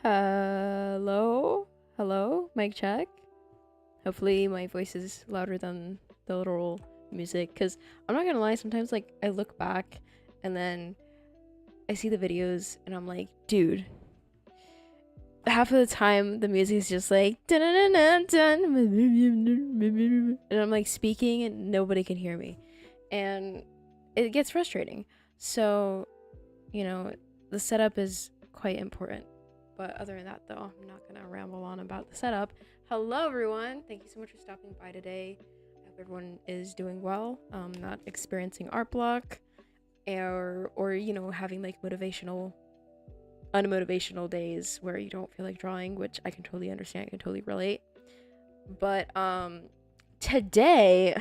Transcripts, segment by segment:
Hello? Hello? Mic check? Hopefully my voice is louder than the literal music, because I'm not gonna lie, sometimes like I look back and then I see the videos and I'm like, dude, half of the time the music is just like dun dun dun dun, and I'm like speaking and nobody can hear me. And it gets frustrating. So, you know, the setup is quite important. But other than that, though, I'm not gonna ramble on about the setup. Hello, everyone. Thank you so much for stopping by today. I hope everyone is doing well. Not experiencing art block, or having like unmotivational days where you don't feel like drawing, which I can totally understand. I can totally relate. But today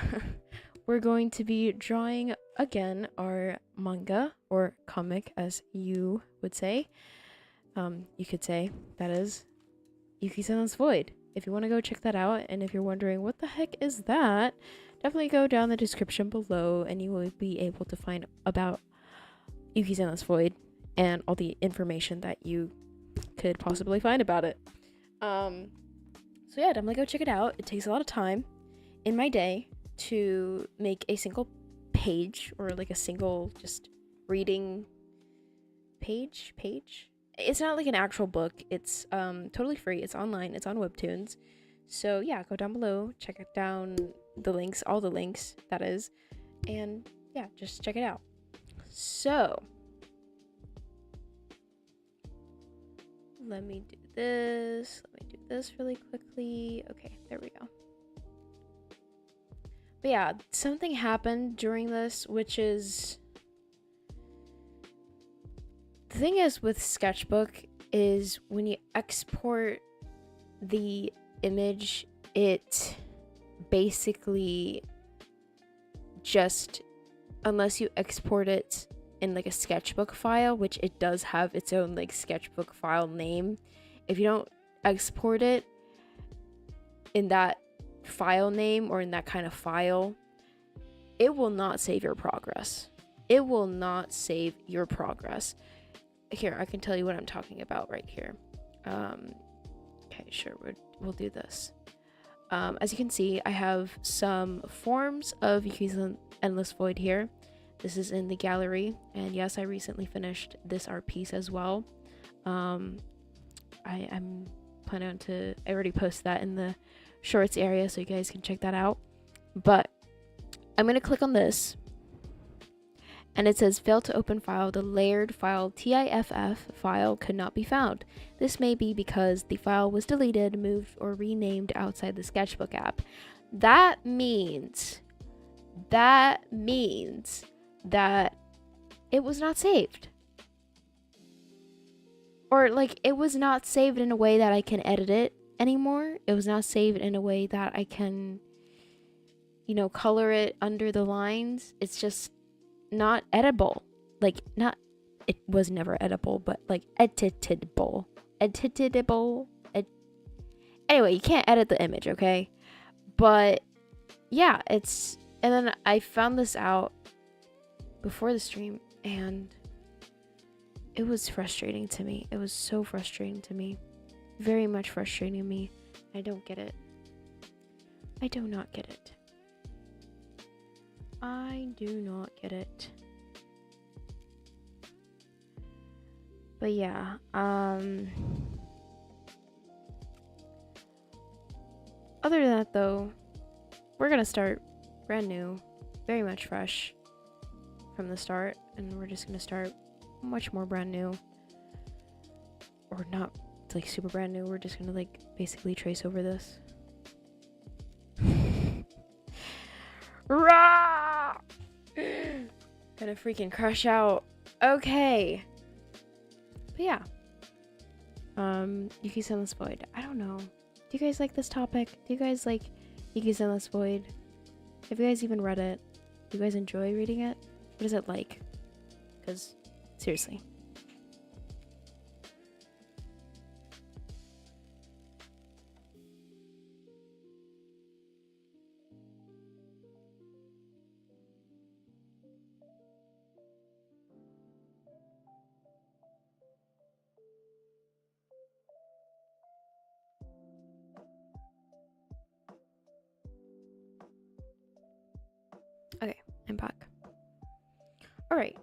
we're going to be drawing again our manga or comic, as you would say. You could say that is Yuki-san's Void. If you want to go check that out, and if you're wondering what the heck is that, definitely go down the description below, and you will be able to find about Yuki-san's Void and all the information that you could possibly find about it. So yeah, definitely go check it out. It takes a lot of time in my day to make a single page, or like a single just reading page. It's not like an actual book. It's totally free. It's online. It's on Webtoons. So yeah, go down below, check it down the links, all the links that is, and yeah, just check it out. So let me do this really quickly. Okay, there we go. But yeah, something happened during this, which is, the thing is with Sketchbook is when you export the image, it basically just, unless you export it in like a sketchbook file, which it does have its own like sketchbook file name, if you don't export it in that file name or in that kind of file, it will not save your progress. It will not save your progress. Here, I can tell you what I'm talking about right here. Okay, sure, we'll do this. As you can see, I have some forms of Yuki's Endless Void here. This is in the gallery, and yes, I recently finished this art piece as well. I'm planning to, I already posted that in the shorts area, so you guys can check that out. But I'm gonna click on this, and it says failed to open file. The layered file TIFF file could not be found. This may be because the file was deleted, moved, or renamed outside the Sketchbook app. That means that it was not saved. Or like, it was not saved in a way that I can edit it anymore. It was not saved in a way that I can, color it under the lines. It's just not editable. Like, not, it was never editable, but like editable. Anyway, you can't edit the image, okay? But yeah, and then I found this out before the stream, and it was frustrating to me. It was so frustrating to me. Very much frustrating to me. I don't get it. I do not get it. I do not get it. But yeah, other than that though, we're gonna start brand new, very much fresh from the start, and we're just gonna start much more brand new, or not like super brand new. We're just gonna like basically trace over this. Rah! Gonna freaking crush out. Okay. But yeah. Yuki's Endless Void. I don't know. Do you guys like this topic? Do you guys like Yuki's Endless Void? Have you guys even read it? Do you guys enjoy reading it? What is it like? Because, seriously. All right.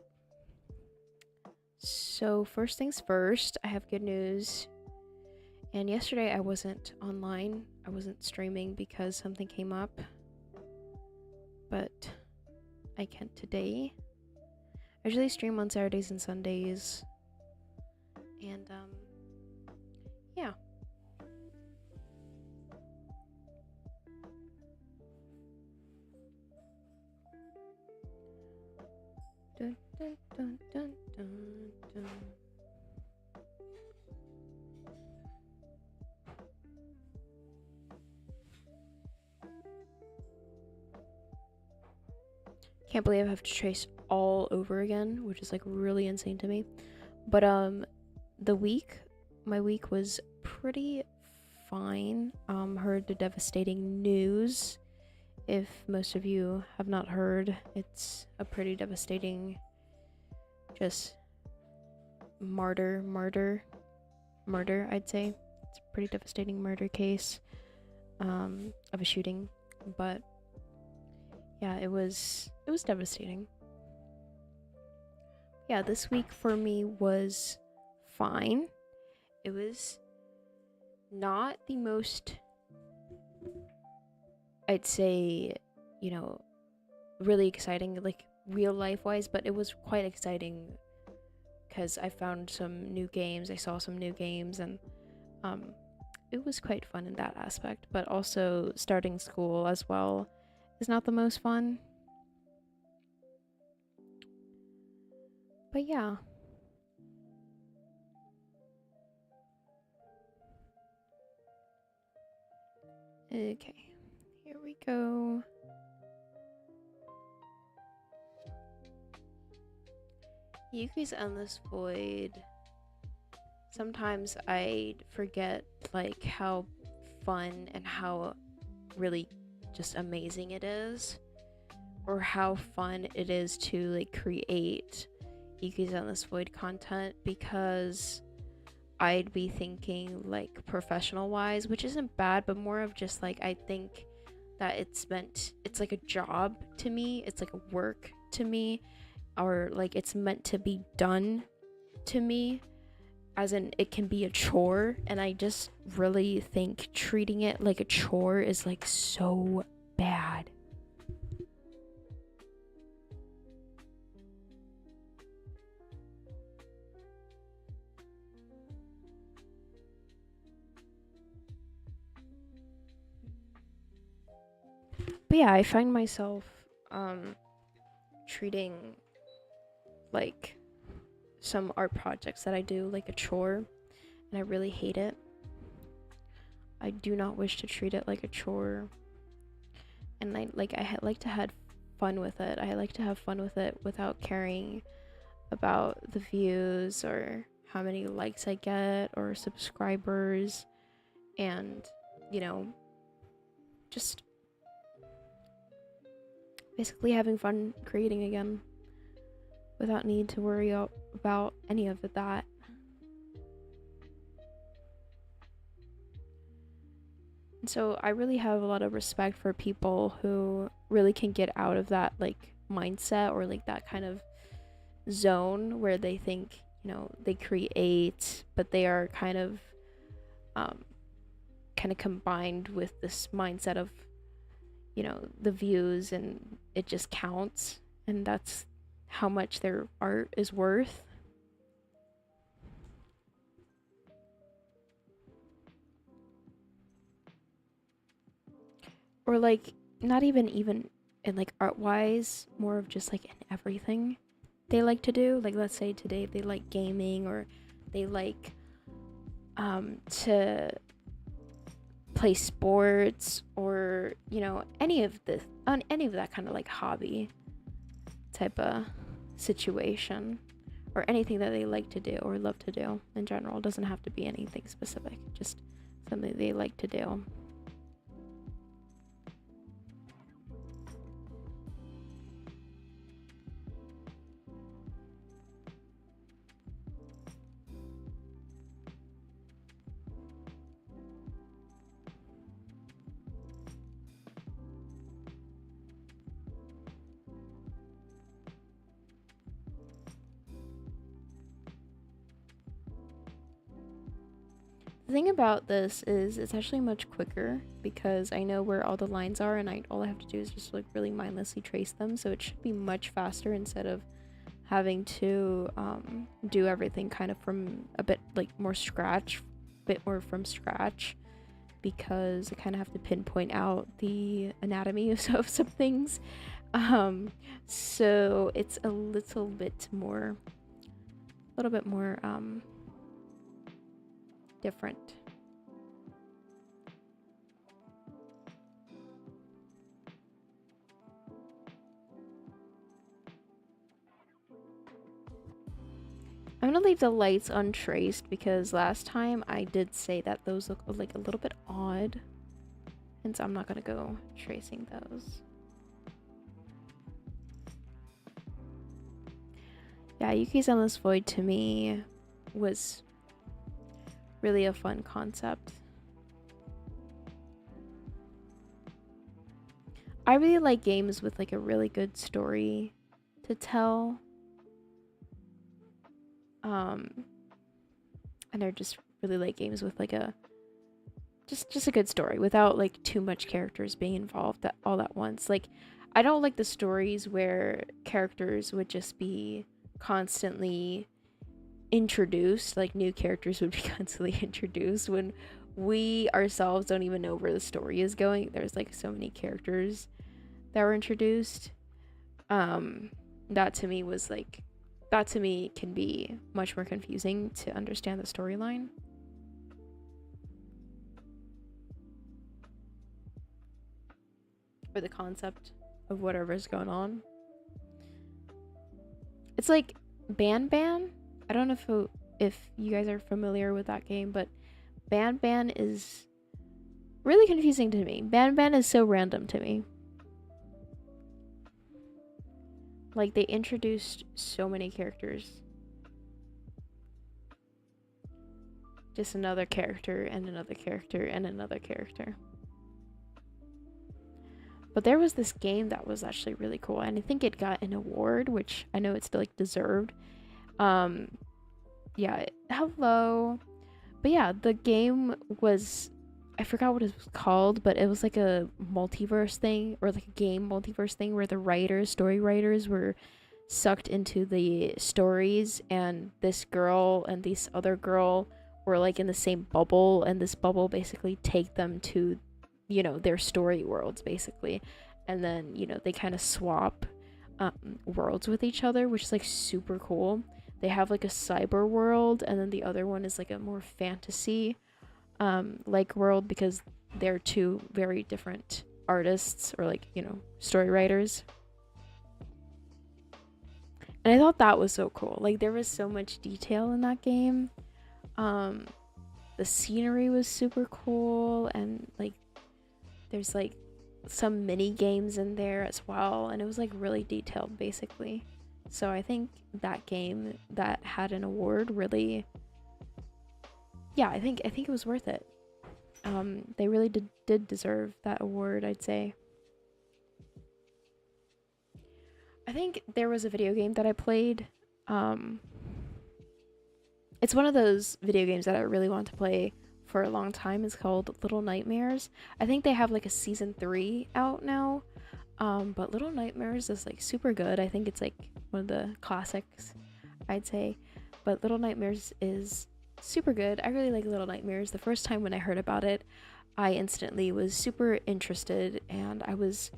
So, first things first, I have good news. And yesterday I wasn't online. I wasn't streaming because something came up. But I can today. I usually stream on Saturdays and Sundays. And yeah. Dun, dun, dun, dun, dun, dun. Can't believe I have to trace all over again, which is like really insane to me. But my week was pretty fine. Heard the devastating news. If most of you have not heard, it's a pretty devastating, just murder, I'd say. It's a pretty devastating murder case of a shooting, but yeah, it was devastating. Yeah, this week for me was fine. It was not the most, I'd say, really exciting, like real life wise, but it was quite exciting because I found some new games, I saw some new games, and it was quite fun in that aspect. But also starting school as well is not the most fun. But yeah. Okay, here we go. Yuki's Endless Void. Sometimes I forget like how fun and how really just amazing it is, or how fun it is to like create Yuki's Endless Void content, because I'd be thinking like professional wise, which isn't bad, but more of just like I think that it's like a job to me, it's like a work to me, or like it's meant to be done to me, as in it can be a chore, and I just really think treating it like a chore is like so bad. But yeah, I find myself treating like some art projects that I do like a chore, and I really hate it. I do not wish to treat it like a chore, and I like to have fun with it. I like to have fun with it without caring about the views or how many likes I get or subscribers, and just basically having fun creating again without need to worry about any of that. And so I really have a lot of respect for people who really can get out of that like mindset, or like that kind of zone where they think, they create, but they are kind of combined with this mindset of, the views, and it just counts, and that's how much their art is worth. Or like not even in like art wise, more of just like in everything they like to do. Like let's say today they like gaming, or they like to play sports, or any of that kind of like hobby type of situation, or anything that they like to do or love to do in general. It doesn't have to be anything specific, just something they like to do. The thing about this is it's actually much quicker because I know where all the lines are, and all I have to do is just like really mindlessly trace them, so it should be much faster instead of having to do everything kind of from a bit like more from scratch, because I kind of have to pinpoint out the anatomy of some things. So it's a little bit more different. I'm gonna leave the lights untraced because last time I did say that those look like a little bit odd, and so I'm not gonna go tracing those. Yeah, Yuki's Endless Void to me was really a fun concept. I really like games with like a really good story to tell. And I just really like games with like a just a good story without like too much characters being involved all at once. Like, I don't like the stories where characters would just be constantly introduced, like new characters would be constantly introduced when we ourselves don't even know where the story is going. There's like so many characters that were introduced. That to me can be much more confusing to understand the storyline. Or the concept of whatever's going on. It's like Ban. I don't know if you guys are familiar with that game, but Ban is really confusing to me. Ban is so random to me. Like, they introduced so many characters. Just another character and another character and another character. But there was this game that was actually really cool, and I think it got an award, which I know it's like deserved. Yeah, hello. But yeah, the game was, I forgot what it was called, but it was like a multiverse thing, or like a game multiverse thing, where the story writers were sucked into the stories, and this girl and this other girl were like in the same bubble, and this bubble basically take them to, you know, their story worlds basically, and then, you know, they kind of swap worlds with each other, which is like super cool. They have like a cyber world, and then the other one is like a more fantasy like world, because they're two very different artists, or like, you know, story writers. And I thought that was so cool. Like, there was so much detail in that game. The scenery was super cool, and like there's like some mini games in there as well, and it was like really detailed basically. So I think that game that had an award really, yeah, I think it was worth it. They really did deserve that award, I'd say. I think there was a video game that I played. It's one of those video games that I really want to play for a long time. It's called Little Nightmares. I think they have like a season 3 out now. But Little Nightmares is like super good. I think it's like one of the classics, I'd say. But Little Nightmares is super good. I really like Little Nightmares. The first time when I heard about it, I instantly was super interested, and I was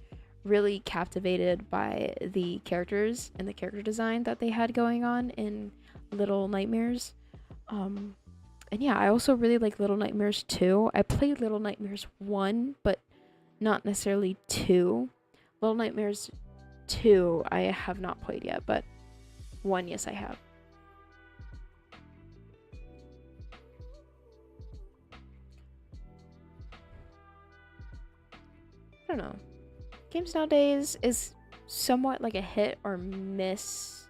really captivated by the characters and the character design that they had going on in Little Nightmares. And yeah, I also really like Little Nightmares 2. I played Little Nightmares 1, but not necessarily 2. Little Nightmares 2 I have not played yet, but 1, yes, I have. I don't know. Games nowadays is somewhat like a hit or miss,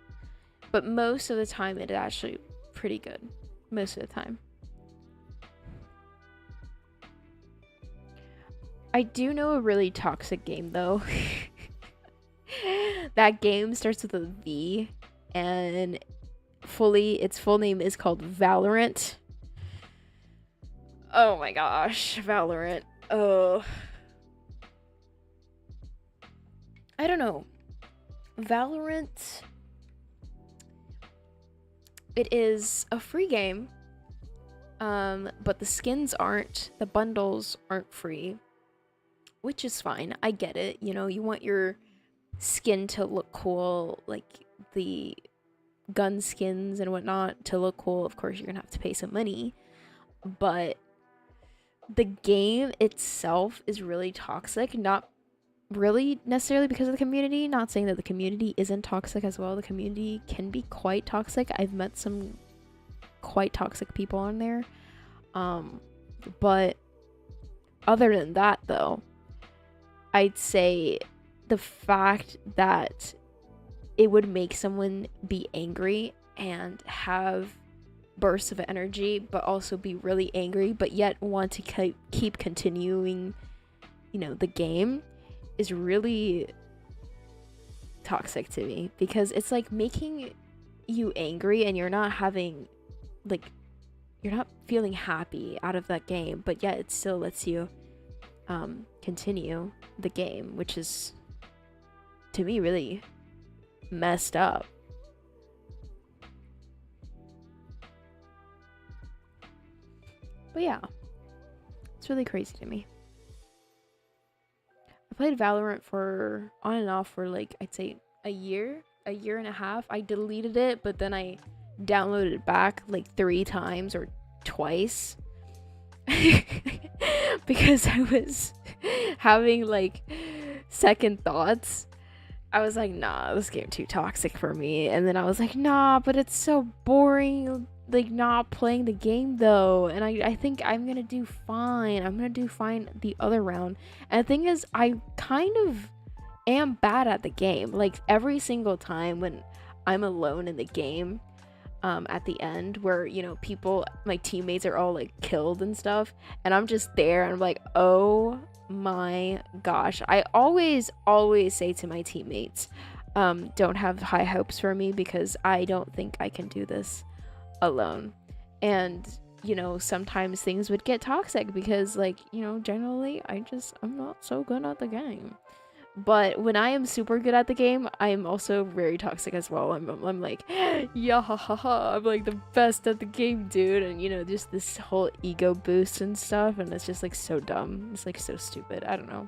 but most of the time it is actually pretty good. Most of the time. I do know a really toxic game though. That game starts with a V, and its full name is called Valorant. Oh my gosh, Valorant. Oh, I don't know. Valorant, it is a free game. But the skins aren't, the bundles aren't free, which is fine. I get it. You know, you want your skin to look cool, like the gun skins and whatnot to look cool. Of course, you're gonna have to pay some money, but the game itself is really toxic. Not really necessarily because of the community. Not saying that the community isn't toxic as well. The community can be quite toxic. I've met some quite toxic people on there. But other than that, though, I'd say the fact that it would make someone be angry and have bursts of energy, but also be really angry, but yet want to keep continuing, you know, the game is really toxic to me, because it's like making you angry and you're not having, like, you're not feeling happy out of that game, but yet it still lets you continue the game, which is, to me, really messed up. But yeah, it's really crazy to me. I played Valorant for on and off for, like, I'd say a year and a half. I deleted it, but then I downloaded it back like 3 times or twice because I was having like second thoughts. I was like, nah, this game too toxic for me. And then I was like, nah, but it's so boring, like, not playing the game though. And I think I'm gonna do fine. I'm gonna do fine the other round. And the thing is, I kind of am bad at the game. Like, every single time when I'm alone in the game, at the end, where, you know, people, my teammates are all like killed and stuff, and I'm just there and I'm like, oh my gosh. I always say to my teammates, don't have high hopes for me, because I don't think I can do this alone. And, you know, sometimes things would get toxic because, like, you know, generally I'm not so good at the game. But when I am super good at the game, I am also very toxic as well. I'm like, yeah, ha, ha, ha, I'm like the best at the game, dude. And, you know, just this whole ego boost and stuff. And it's just like so dumb. It's like so stupid. I don't know.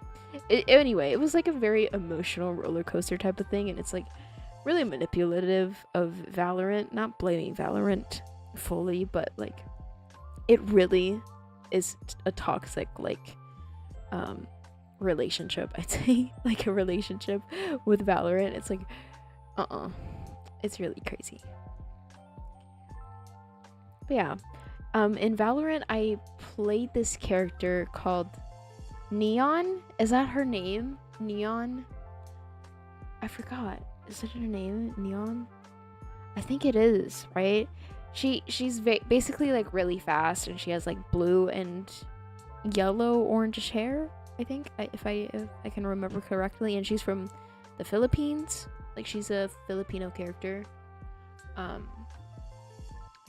Anyway, it was like a very emotional roller coaster type of thing. And it's like really manipulative of Valorant. Not blaming Valorant fully, but like it really is a toxic, like, relationship, I'd say. Like a relationship with Valorant. It's like, it's really crazy. But yeah, in Valorant, I played this character called Neon. Is that her name? Neon? I forgot. Is it her name? Neon? I think it is, right? She's basically like really fast, and she has like blue and yellow orangish hair, I think, if I can remember correctly, and she's from the Philippines. Like, she's a Filipino character. I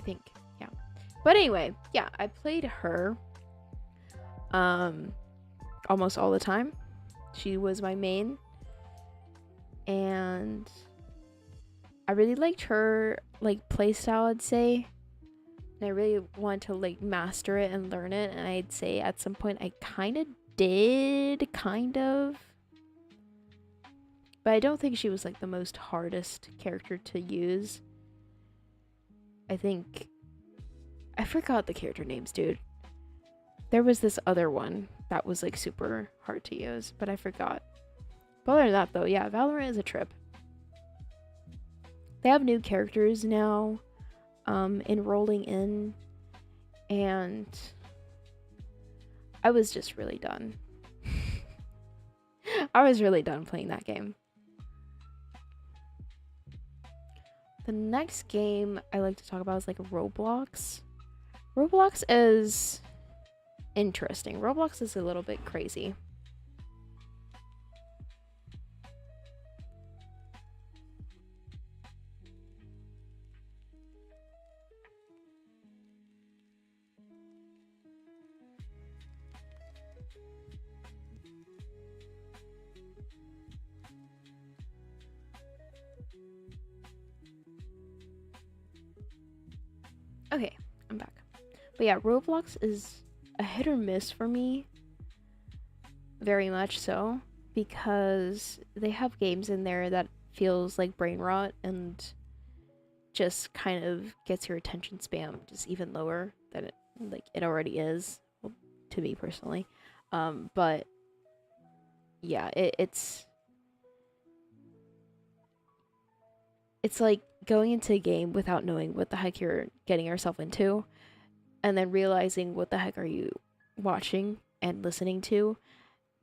think, yeah. But anyway, yeah, I played her almost all the time. She was my main, and I really liked her like playstyle, I'd say. And I really wanted to like master it and learn it, and I'd say at some point I kind of did, but I don't think she was like the most hardest character to use. I think I forgot the character names, dude. There was this other one that was like super hard to use, but I forgot. But other than that, though, yeah, Valorant is a trip. They have new characters now, enrolling in, and I was just really done. I was really done playing that game. The next game I like to talk about is like Roblox. Roblox is interesting. Roblox is a little bit crazy. Okay, I'm back. But yeah, Roblox is a hit or miss for me, very much so, because they have games in there that feels like brain rot and just kind of gets your attention span just even lower than it already is, well, to me personally. But yeah, it's like going into a game without knowing what the heck you're getting yourself into, and then realizing what the heck are you watching and listening to,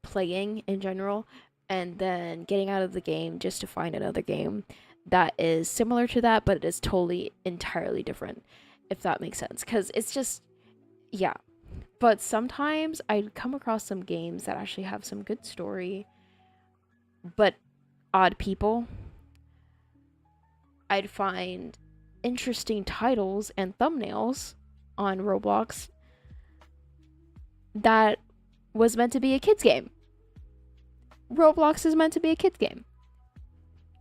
playing in general, and then getting out of the game just to find another game that is similar to that, but it is totally entirely different, if that makes sense. Because it's just, yeah. But sometimes I come across some games that actually have some good story, but odd people. I'd find interesting titles and thumbnails on Roblox that was meant to be a kids game. Roblox is meant to be a kids game.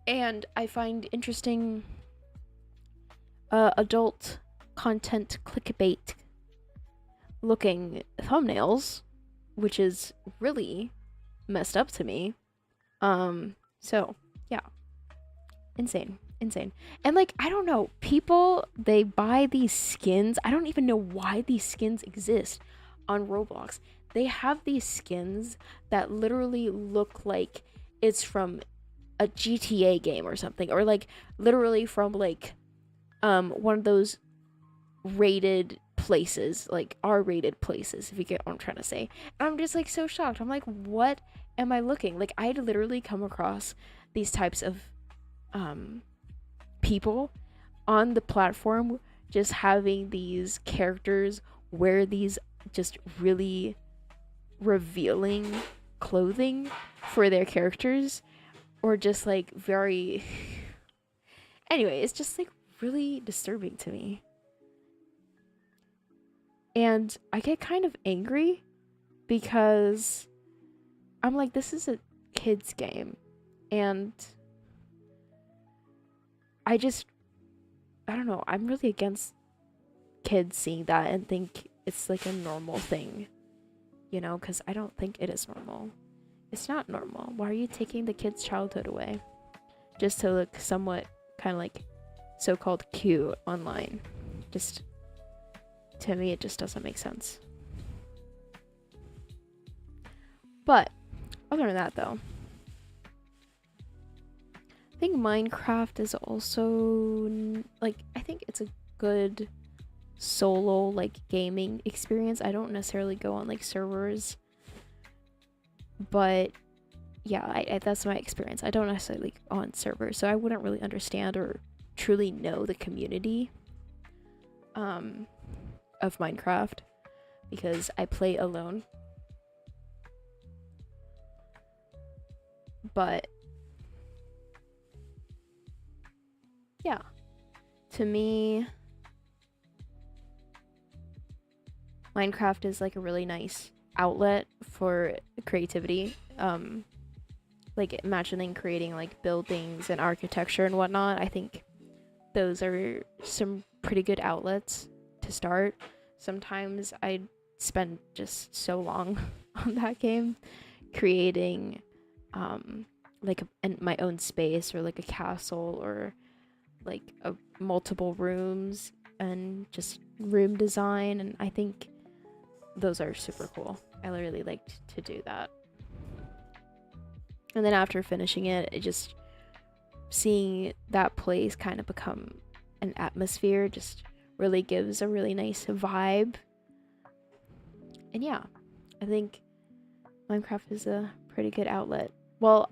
And I find interesting adult content clickbait looking thumbnails, which is really messed up to me. So yeah. Insane. And like, I don't know, people, they buy these skins. I don't even know why these skins exist on Roblox. They have these skins that literally look like it's from a GTA game or something, or like literally from like one of those rated places, like R-rated places, if you get what I'm trying to say. And I'm just like so shocked. I'm like, what am I looking? Like, I'd literally come across these types of people on the platform just having these characters wear these just really revealing clothing for their characters, or just like very anyway, it's just like really disturbing to me. And I get kind of angry because I'm like, this is a kids game, and I don't know, I'm really against kids seeing that and think it's like a normal thing, you know, because I don't think it is normal. It's not normal. Why are you taking the kid's childhood away just to look somewhat kind of like so-called cute online? Just, to me, it just doesn't make sense. But other than that, though, I think Minecraft is also like, I think it's a good solo like gaming experience. I don't necessarily go on like servers, but yeah, I that's my experience. I don't necessarily go on servers, so I wouldn't really understand or truly know the community of Minecraft because I play alone. But yeah, to me, Minecraft is like a really nice outlet for creativity. Like imagining creating like buildings and architecture and whatnot. I think those are some pretty good outlets to start. Sometimes I spend just so long on that game creating like my own space, or like a castle, or like multiple rooms, and just room design, and I think those are super cool. I really liked to do that. And then after finishing it, just seeing that place kind of become an atmosphere just really gives a really nice vibe. And yeah, I think Minecraft is a pretty good outlet. Well,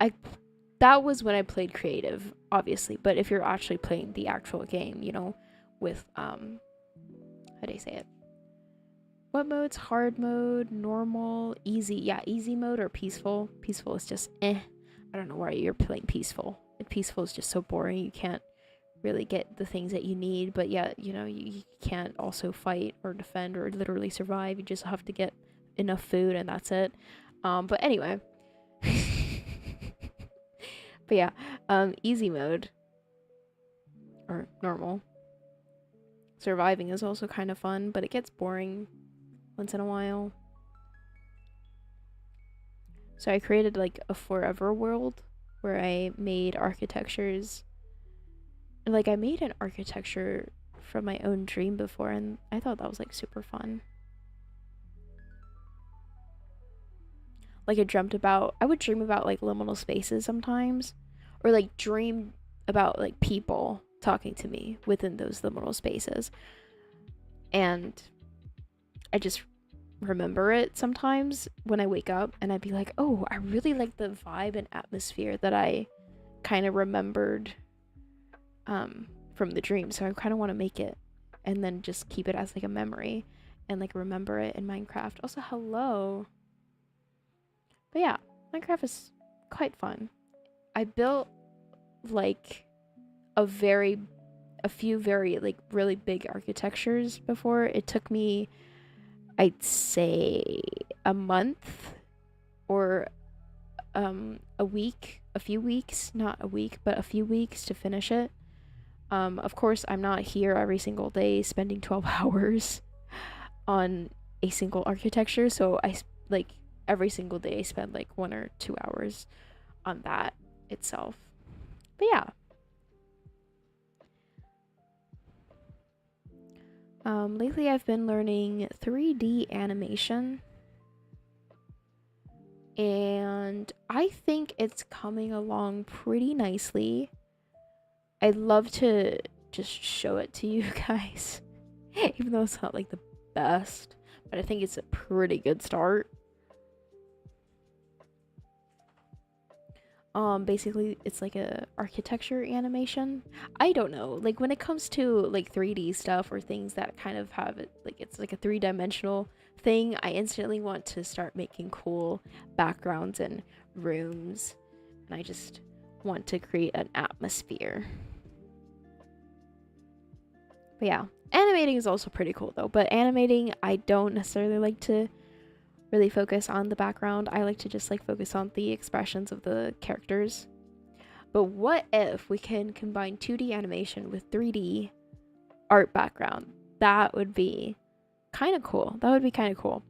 that was when I played creative, obviously, but if you're actually playing the actual game, you know, with how do I say it? What modes? Hard mode, normal, easy. Yeah, easy mode or peaceful. Peaceful is just I don't know why you're playing peaceful. Peaceful is just so boring. You can't really get the things that you need, but yeah, you know, you can't also fight or defend or literally survive. You just have to get enough food and that's it. But anyway. But yeah, easy mode or normal. Surviving is also kind of fun, but it gets boring once in a while. So I created like a forever world where I made architectures. Like I made an architecture from my own dream before, and I thought that was like super fun. Like I would dream about like liminal spaces sometimes, or like dream about like people talking to me within those liminal spaces. And I just remember it sometimes when I wake up, and I'd be like, oh, I really like the vibe and atmosphere that I kind of remembered from the dream. So I kind of want to make it and then just keep it as like a memory and like remember it in Minecraft. Also, hello. But yeah, Minecraft is quite fun. I built like a few very like really big architectures before. It took me, I'd say, a month or a week, a few weeks, not a week, but a few weeks to finish it. Of course, I'm not here every single day spending 12 hours on a single architecture, so I like every single day I spend like 1 or 2 hours on that itself. But yeah. Lately I've been learning 3D animation, and I think it's coming along pretty nicely. I'd love to just show it to you guys, even though it's not like the best, but I think it's a pretty good start. Basically it's like a architecture animation. I don't know, like when it comes to like 3D stuff or things that kind of have it like it's like a three-dimensional thing, I instantly want to start making cool backgrounds and rooms, and I just want to create an atmosphere. But yeah, animating is also pretty cool though, but animating I don't necessarily like to really focus on the background. I like to just like focus on the expressions of the characters. But what if we can combine 2D animation with 3D art background? That would be kind of cool. That would be kind of cool.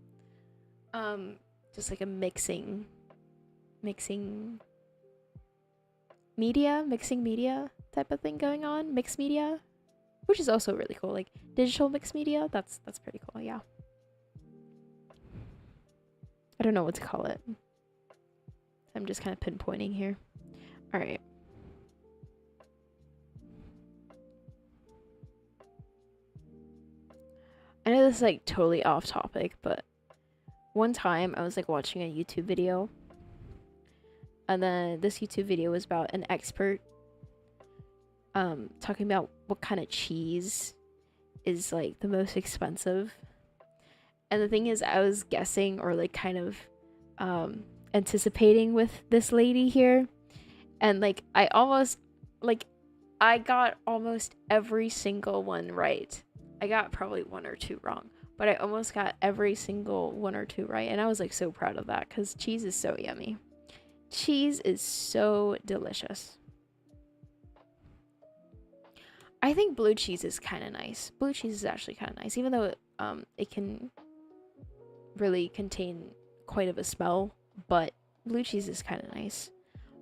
Just like a mixing media type of thing going on. Mixed media, which is also really cool. Like digital mixed media. That's pretty cool. Yeah. I don't know what to call it. I'm just kind of pinpointing here. All right. I know this is like totally off topic, but one time I was like watching a YouTube video, and then this YouTube video was about an expert talking about what kind of cheese is like the most expensive. And the thing is, I was guessing or like kind of anticipating with this lady here, and like I got almost every single one right. I got probably 1 or 2 wrong, but I almost got every single 1 or 2 right, and I was like so proud of that because cheese is so yummy. Cheese is so delicious. I think blue cheese is kind of nice. Blue cheese is actually kind of nice, even though it can really contain quite of a smell, but blue cheese is kind of nice.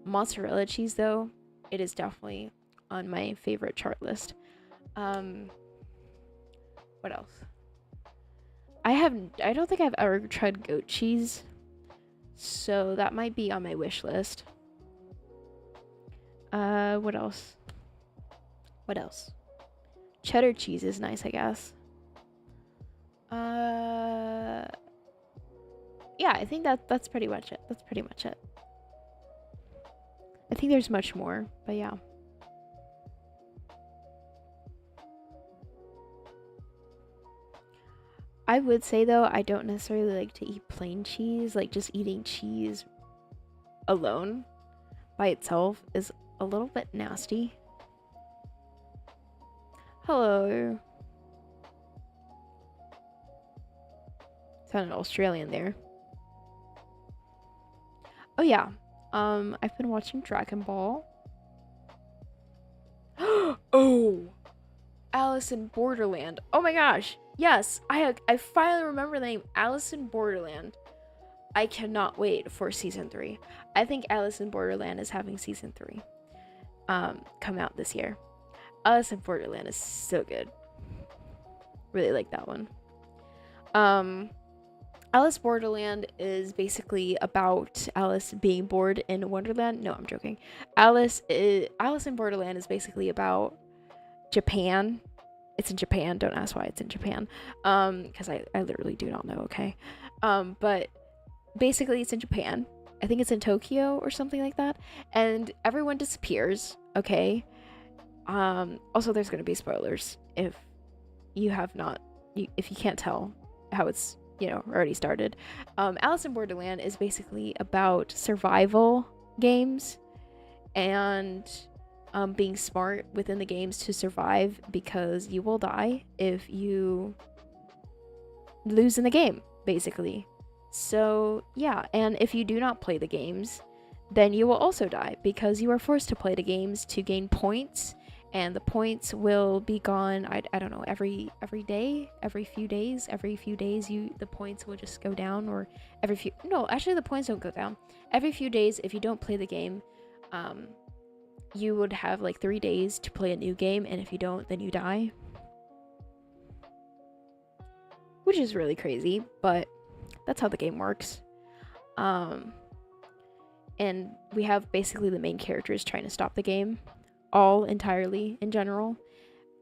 Mozzarella cheese though, it is definitely on my favorite chart list. What else? I don't think I've ever tried goat cheese, so that might be on my wish list. What else? Cheddar cheese is nice, I guess. Yeah, I think that's pretty much it. I think there's much more, but yeah. I would say though, I don't necessarily like to eat plain cheese. Like just eating cheese alone by itself is a little bit nasty. Hello. Sounded Australian there. Oh yeah. I've been watching Dragon Ball. Oh, Alice in Borderland. Oh my gosh. Yes, I finally remember the name, Alice in Borderland. I cannot wait for season 3. I think Alice in Borderland is having season 3 come out this year. Alice in Borderland is so good. Really like that one. Alice Borderland is basically about Alice being bored in Wonderland. No, I'm joking. Alice in Borderland is basically about Japan. It's in Japan. Don't ask why it's in Japan. Because I literally do not know, okay? But basically it's in Japan. I think it's in Tokyo or something like that. And everyone disappears, okay? Also there's gonna be spoilers if you have not if you can't tell how it's, you know, already started. Alice in Borderland is basically about survival games and being smart within the games to survive, because you will die if you lose in the game, basically. So yeah, and if you do not play the games, then you will also die, because you are forced to play the games to gain points, and the points will be gone, I don't know, every day, every few days, the points will just go down, or no, actually the points don't go down. Every few days, if you don't play the game, you would have like 3 days to play a new game, and if you don't, then you die. Which is really crazy, but that's how the game works. And we have basically the main characters trying to stop the game, all entirely in general.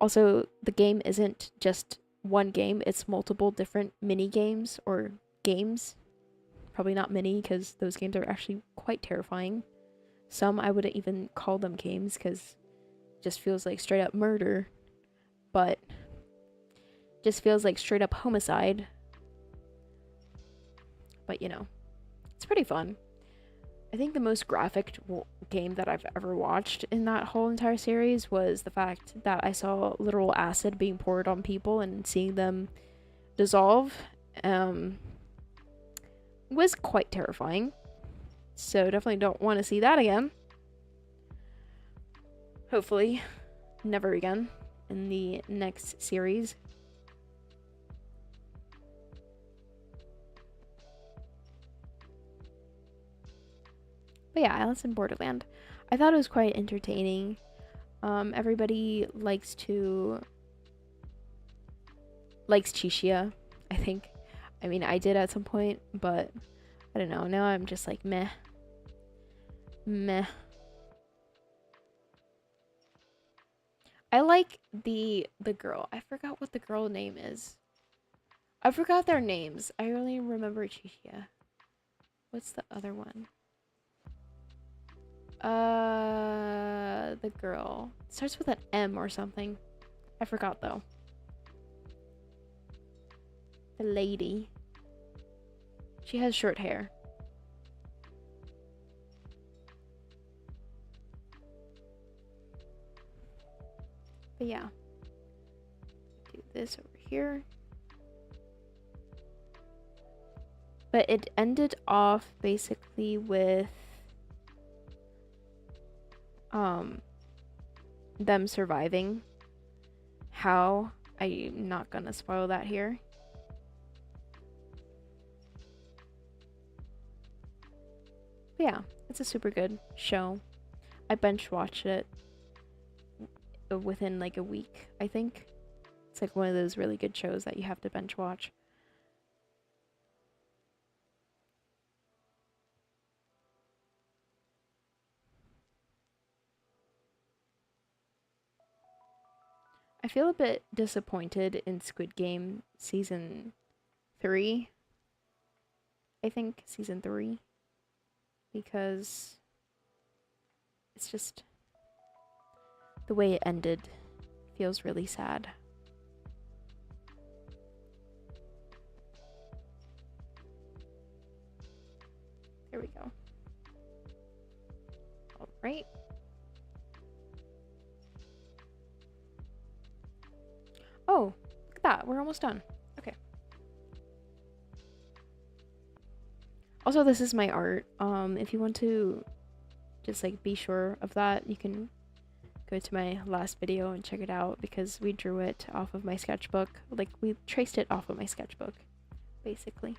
Also, the game isn't just one game, it's multiple different mini games or games. Probably not mini, because those games are actually quite terrifying. Some I wouldn't even call them games, because it just feels like straight up murder, but just feels like straight up homicide. But you know, it's pretty fun. I think the most graphic game that I've ever watched in that whole entire series was the fact that I saw literal acid being poured on people and seeing them dissolve. Was quite terrifying. So definitely don't want to see that again. Hopefully never again in the next series. But yeah, Alice in Borderland. I thought it was quite entertaining. Everybody likes Chichia, I think. I mean, I did at some point, but I don't know. Now I'm just like meh. Meh. I like the girl. I forgot what the girl name is. I forgot their names. I only remember Chichia. What's the other one? The girl. It starts with an M or something. I forgot though. The lady. She has short hair. But yeah. Do this over here. But it ended off basically with them surviving. How? I'm not gonna spoil that here. But yeah, it's a super good show. I bench watched it within like a week, I think. It's like one of those really good shows that you have to bench watch. I feel a bit disappointed in Squid Game season 3. I think season 3. Because it's just the way it ended feels really sad. There we go. All right. Oh, look at that. We're almost done. Okay. Also, this is my art. If you want to just like be sure of that, you can go to my last video and check it out because we drew it off of my sketchbook. Like, we traced it off of my sketchbook, basically.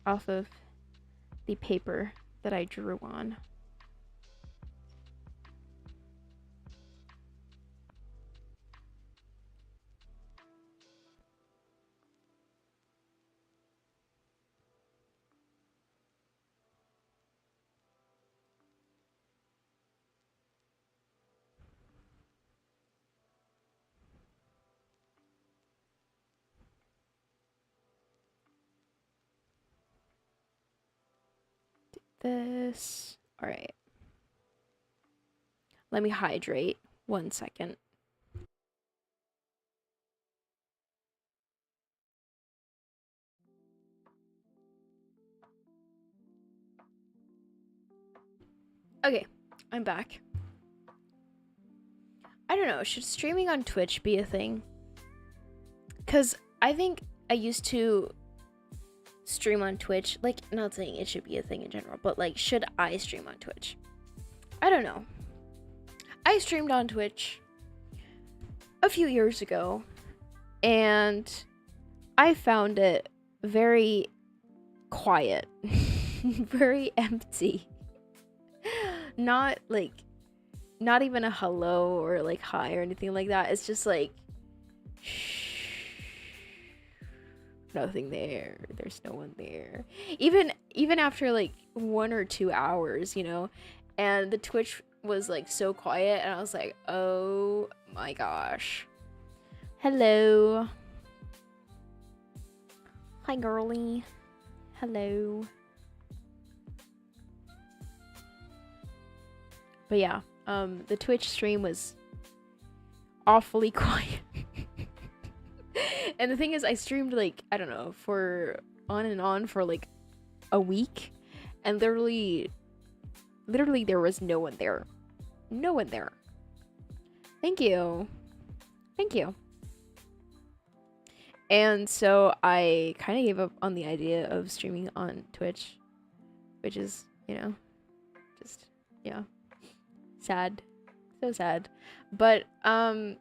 Off of the paper that I drew on. This. All right. Let me hydrate 1 second. Okay, I'm back. I don't know, should streaming on Twitch be a thing? Because I think I used to stream on Twitch. Like, not saying it should be a thing in general, but like, should I stream on Twitch? I don't know. I streamed on Twitch a few years ago, and I found it very quiet, very empty. Not even a hello or like hi or anything like that. It's just like, shh, nothing there. There's no one there. Even after like 1 or 2 hours, you know, and the Twitch was like so quiet, and I was like, oh my gosh. Hello. Hi, girly. Hello. But yeah, the Twitch stream was awfully quiet. And the thing is, I streamed like, I don't know, for on and on for like a week, and literally there was no one there. No one there. Thank you. Thank you. And so I kind of gave up on the idea of streaming on Twitch, which is, you know, just, yeah, sad. So sad. But I'm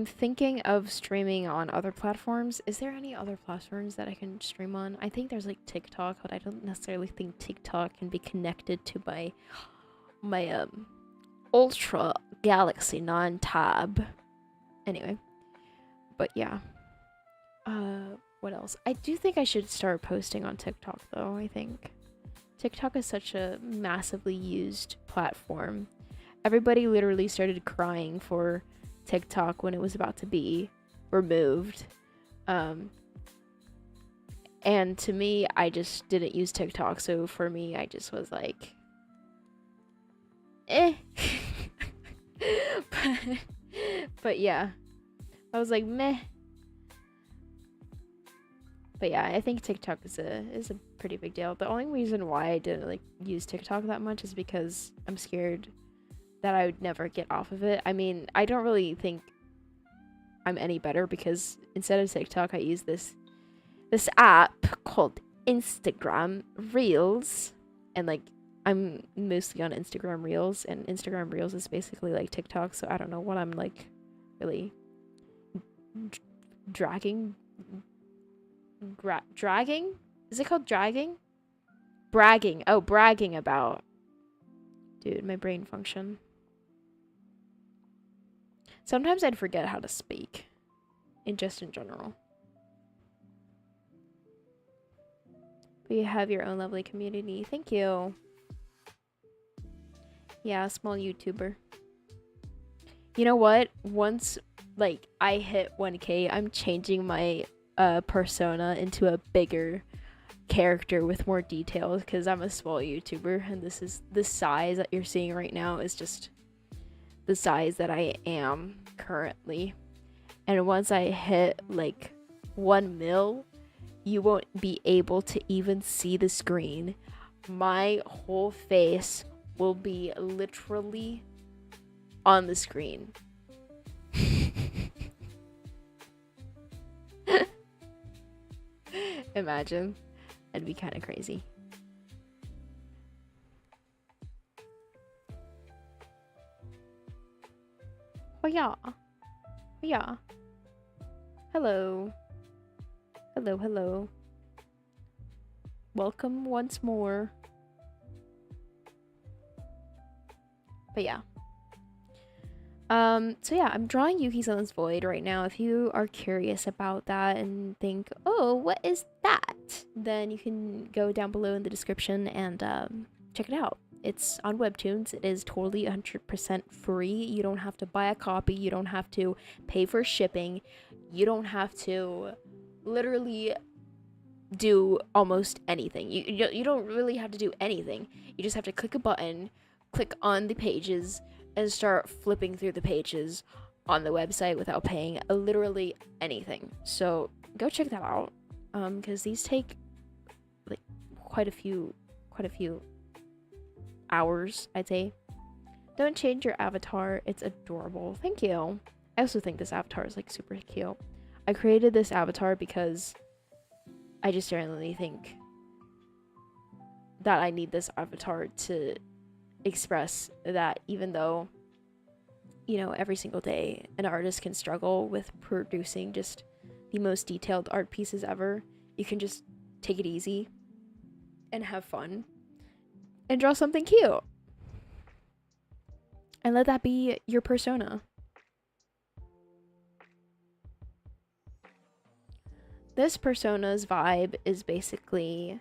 thinking of streaming on other platforms. Is there any other platforms that I can stream on? I think there's like TikTok, but I don't necessarily think TikTok can be connected to my Ultra Galaxy 9 tab. Anyway, but yeah. What else? I do think I should start posting on TikTok though. I think TikTok is such a massively used platform. Everybody literally started crying for TikTok when it was about to be removed. And to me, I just didn't use TikTok, so for me, I just was like, eh. but yeah, I was like, meh. But yeah, I think TikTok is a pretty big deal. The only reason why I didn't like use TikTok that much is because I'm scared that I would never get off of it. I mean, I don't really think I'm any better because instead of TikTok, I use this app called Instagram Reels, and like I'm mostly on Instagram Reels, and Instagram Reels is basically like TikTok, so I don't know what I'm like really dragging. Is it called dragging? Bragging. Oh, bragging about. Dude, my brain function. Sometimes I'd forget how to speak. In general. But you have your own lovely community. Thank you. Yeah, small YouTuber. You know what? Once like I hit 1K, I'm changing my persona into a bigger character with more details because I'm a small YouTuber, and this is the size that you're seeing right now is just the size that I am currently. And once I hit like 1 mil, you won't be able to even see the screen. My whole face will be literally on the screen. Imagine. That'd be kind of crazy. Oh yeah. Yeah. Hello. Hello, hello. Welcome once more. But yeah. So yeah, I'm drawing Yuki-san's Void right now. If you are curious about that and think, oh, what is that? Then you can go down below in the description and check it out. It's on Webtoons. It is totally 100% free. You don't have to buy a copy. You don't have to pay for shipping. You don't have to literally do almost anything. You don't really have to do anything. You just have to click a button, click on the pages, and start flipping through the pages on the website without paying literally anything. So go check that out, because these take like quite a few hours, I'd say. Don't change your avatar. It's adorable. Thank you. I also think this avatar is like super cute. I created this avatar because I just genuinely think that I need this avatar to express that even though, you know, every single day an artist can struggle with producing just the most detailed art pieces ever, you can just take it easy and have fun and draw something cute and let that be your persona. This persona's vibe is basically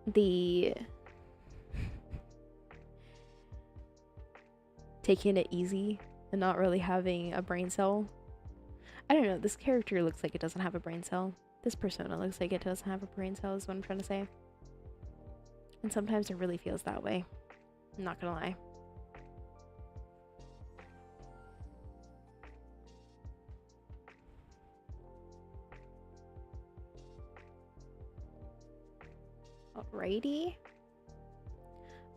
the taking it easy and not really having a brain cell. I don't know, this character looks like it doesn't have a brain cell. This persona looks like it doesn't have a brain cell is what I'm trying to say. And sometimes it really feels that way. I'm not gonna lie. Alrighty.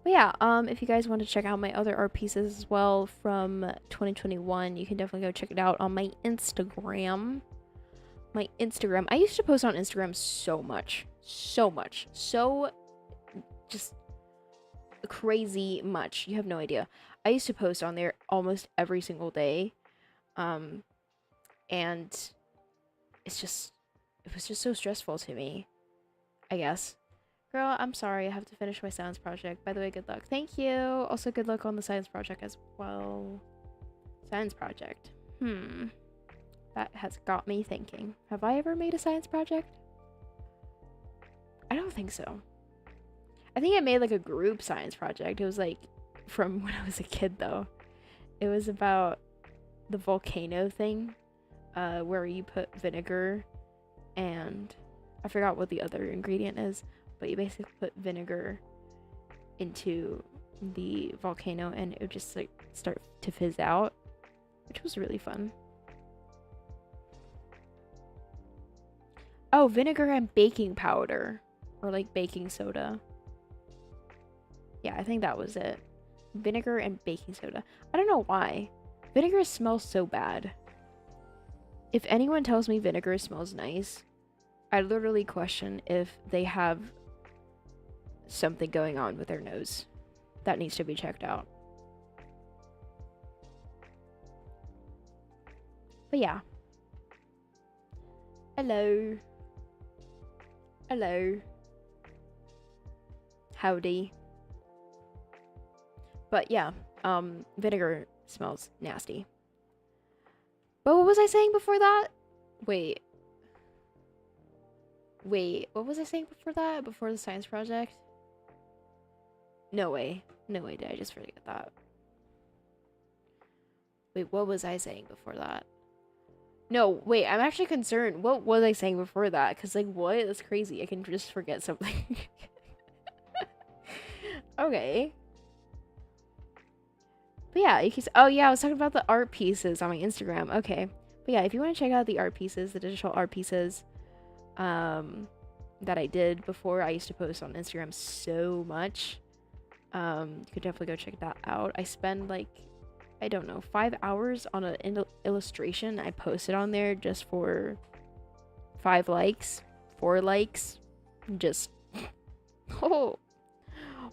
But yeah, if you guys want to check out my other art pieces as well from 2021, you can definitely go check it out on my Instagram. I used to post on Instagram so just crazy much. You have no idea. I used to post on there almost every single day. And it was just so stressful to me, I guess. Girl, I'm sorry, I have to finish my science project. By the way, good luck. Thank you. Also, good luck on the science project as well. Science project. That has got me thinking. Have I ever made a science project? I don't think so. I think I made like a group science project. It was like from when I was a kid though. It was about the volcano thing, where you put vinegar and I forgot what the other ingredient is, but you basically put vinegar into the volcano and it would just like start to fizz out, which was really fun. Oh, vinegar and baking powder, or like baking soda. Yeah, I think that was it. Vinegar and baking soda. I don't know why. Vinegar smells so bad. If anyone tells me vinegar smells nice, I literally question if they have something going on with their nose that needs to be checked out. But yeah. Hello. Hello. Howdy. But yeah, vinegar smells nasty. But what was I saying before that? Wait, what was I saying before that? Before the science project? No way did I just forget that. Wait, what was I saying before that? No, wait, I'm actually concerned. What was I saying before that? Because, like, what? That's crazy. I can just forget something. Okay. But yeah, you can, oh yeah, I was talking about the art pieces on my Instagram. Okay. But yeah, if you want to check out the art pieces, the digital art pieces, that I did before, I used to post on Instagram so much. You could definitely go check that out. I spend like, I don't know, 5 hours on an illustration I posted on there just for 5 likes. 4 likes. Just, oh,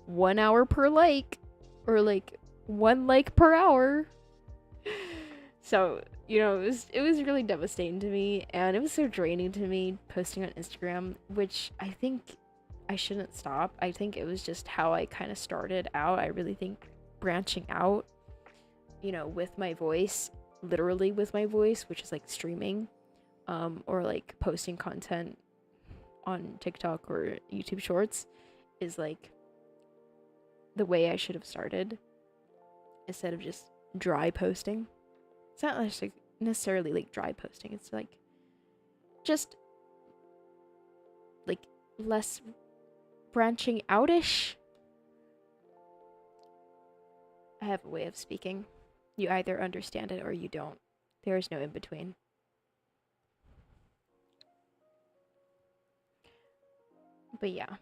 1 hour per like, or like 1 like per hour. So, you know, it was really devastating to me, and it was so draining to me posting on Instagram, which I think I shouldn't stop. I think it was just how I kind of started out. I really think branching out, you know, with my voice, literally with my voice, which is like streaming, or like posting content on TikTok or YouTube Shorts, is like the way I should have started instead of just dry posting. It's not necessarily like dry posting. It's like just like less branching outish. I have a way of speaking. You either understand it or you don't. There is no in between. But yeah.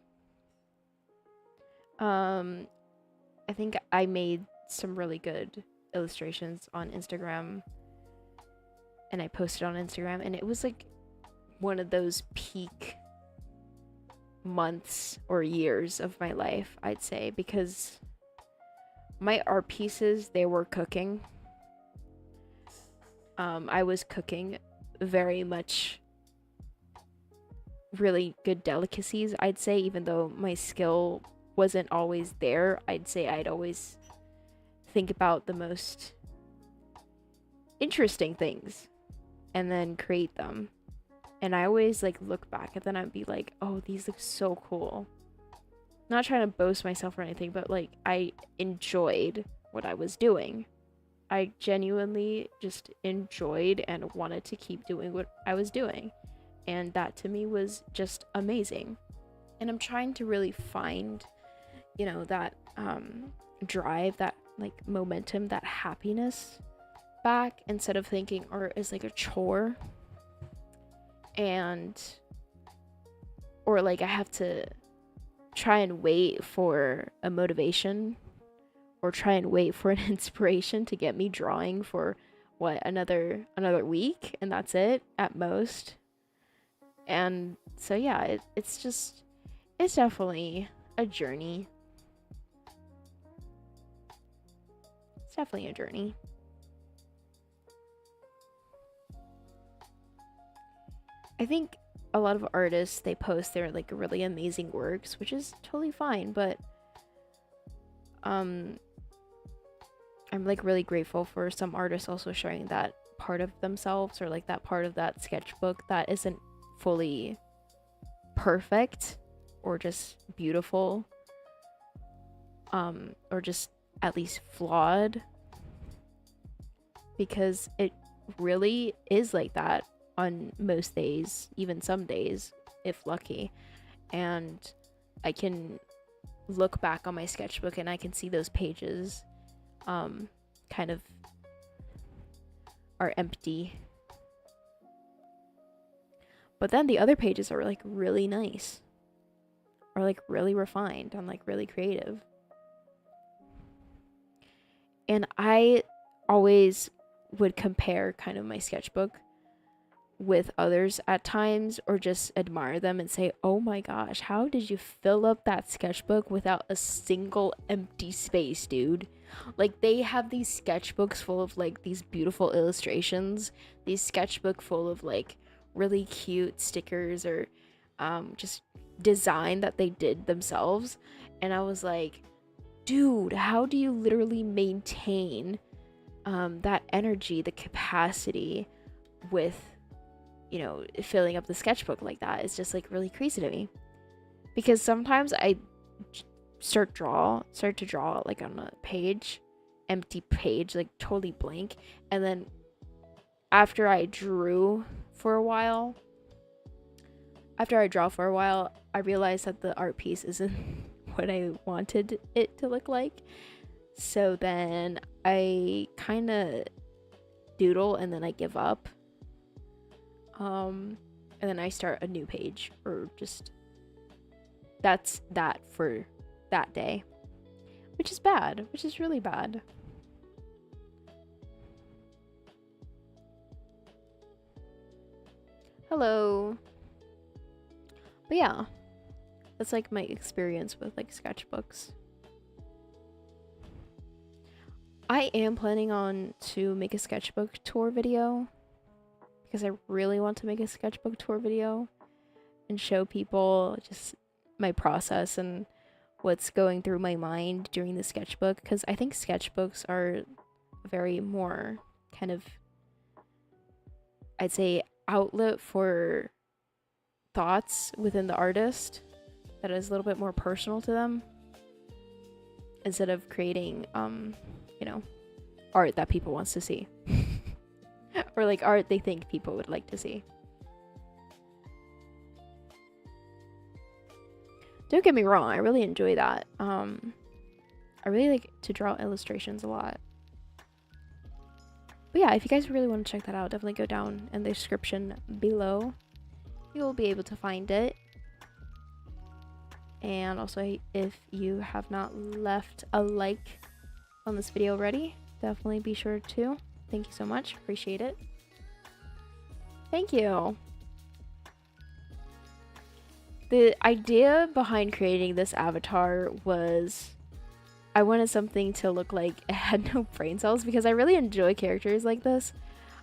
I think I made some really good illustrations on Instagram, and I posted on Instagram, and it was like one of those peak months or years of my life, I'd say, because my art pieces, they were cooking. I was cooking very much really good delicacies, I'd say, even though my skill wasn't always there. I'd say I'd always think about the most interesting things and then create them. And I always like look back and then I'd be like, oh, these look so cool. Not trying to boast myself or anything, but like I enjoyed what I was doing. I genuinely just enjoyed and wanted to keep doing what I was doing. And that to me was just amazing. And I'm trying to really find, you know, that drive, that like momentum, that happiness back, instead of thinking art is like a chore, and or like I have to try and wait for a motivation or try and wait for an inspiration to get me drawing for what, another week, and that's it at most. And so yeah, it's definitely a journey. It's definitely a journey. I think a lot of artists, they post their like really amazing works, which is totally fine, but I'm like really grateful for some artists also showing that part of themselves, or like that part of that sketchbook that isn't fully perfect or just beautiful, or just at least flawed, because it really is like that on most days, even some days if lucky. And I can look back on my sketchbook and I can see those pages kind of are empty, but then the other pages are like really nice, or like really refined and like really creative. And I always would compare kind of my sketchbook with others at times, or just admire them and say, oh my gosh, how did you fill up that sketchbook without a single empty space, dude? Like, they have these sketchbooks full of like these beautiful illustrations, these sketchbook full of like really cute stickers, or just design that they did themselves. And I was like, dude, how do you literally maintain that energy, the capacity with, you know, filling up the sketchbook like that? Is just like really crazy to me, because sometimes I start to draw like on a page, empty page, like totally blank, and then after I draw for a while, I realized that the art piece isn't what I wanted it to look like. So then I kind of doodle and then I give up. And then I start a new page, or just that's that for that day, which is really bad. Hello. But yeah, that's like my experience with like sketchbooks. I am planning on to make a sketchbook tour video because I really want to make a sketchbook tour video and show people just my process and what's going through my mind during the sketchbook, because I think sketchbooks are very more kind of, I'd say, outlet for thoughts within the artist that is a little bit more personal to them, instead of creating you know, art that people wants to see or like art they think people would like to see. Don't get me wrong, I really enjoy that. I really like to draw illustrations a lot. But yeah, if you guys really want to check that out, definitely go down in the description below. You will be able to find it. And also, if you have not left a like on this video already, definitely be sure to. Thank you so much. Appreciate it. Thank you. The idea behind creating this avatar was I wanted something to look like it had no brain cells, because I really enjoy characters like this.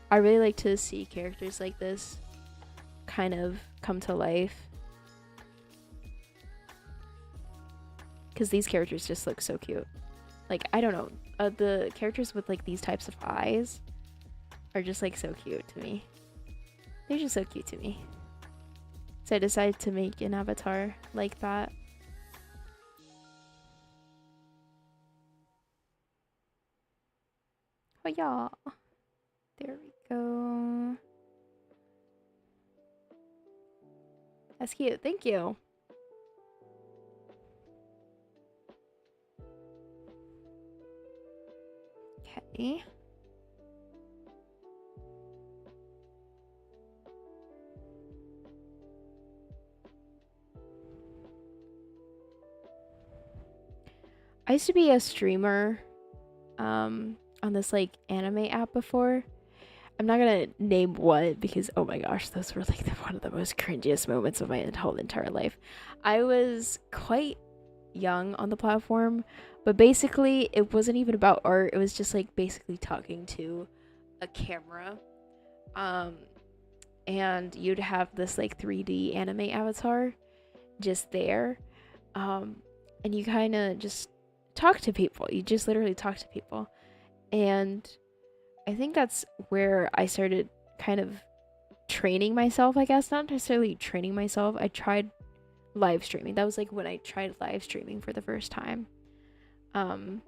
I really like to see characters like this kind of come to life, because these characters just look so cute. Like, I don't know, the characters with like these types of eyes are just like so cute to me. They're just so cute to me. So I decided to make an avatar like that. Oh yeah. There we go. That's cute. Thank you. Okay. I used to be a streamer on this like anime app before. I'm not gonna name what, because oh my gosh, those were like one of the most cringiest moments of my whole entire life. I was quite young on the platform, but basically it wasn't even about art. It was just like basically talking to a camera, and you'd have this like 3D anime avatar just there, and you kind of just talk to people. You just literally talk to people. And I think that's where I started kind of training myself, I guess. Not necessarily training myself. I tried live streaming. That was like when I tried live streaming for the first time. And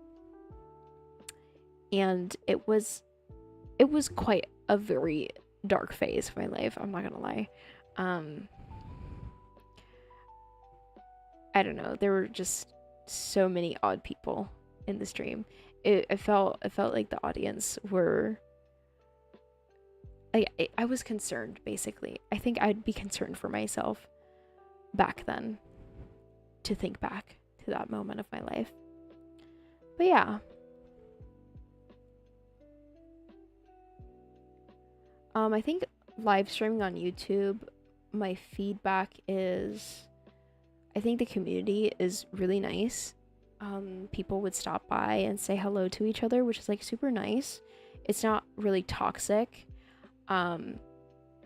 it was quite a very dark phase of my life, I'm not gonna lie. I don't know, there were just so many odd people in the stream. It felt like the audience were, I was concerned, basically. I think I'd be concerned for myself back then, to think back to that moment of my life. But yeah. I think live streaming on YouTube, my feedback is, I think the community is really nice. People would stop by and say hello to each other, which is like super nice. It's not really toxic.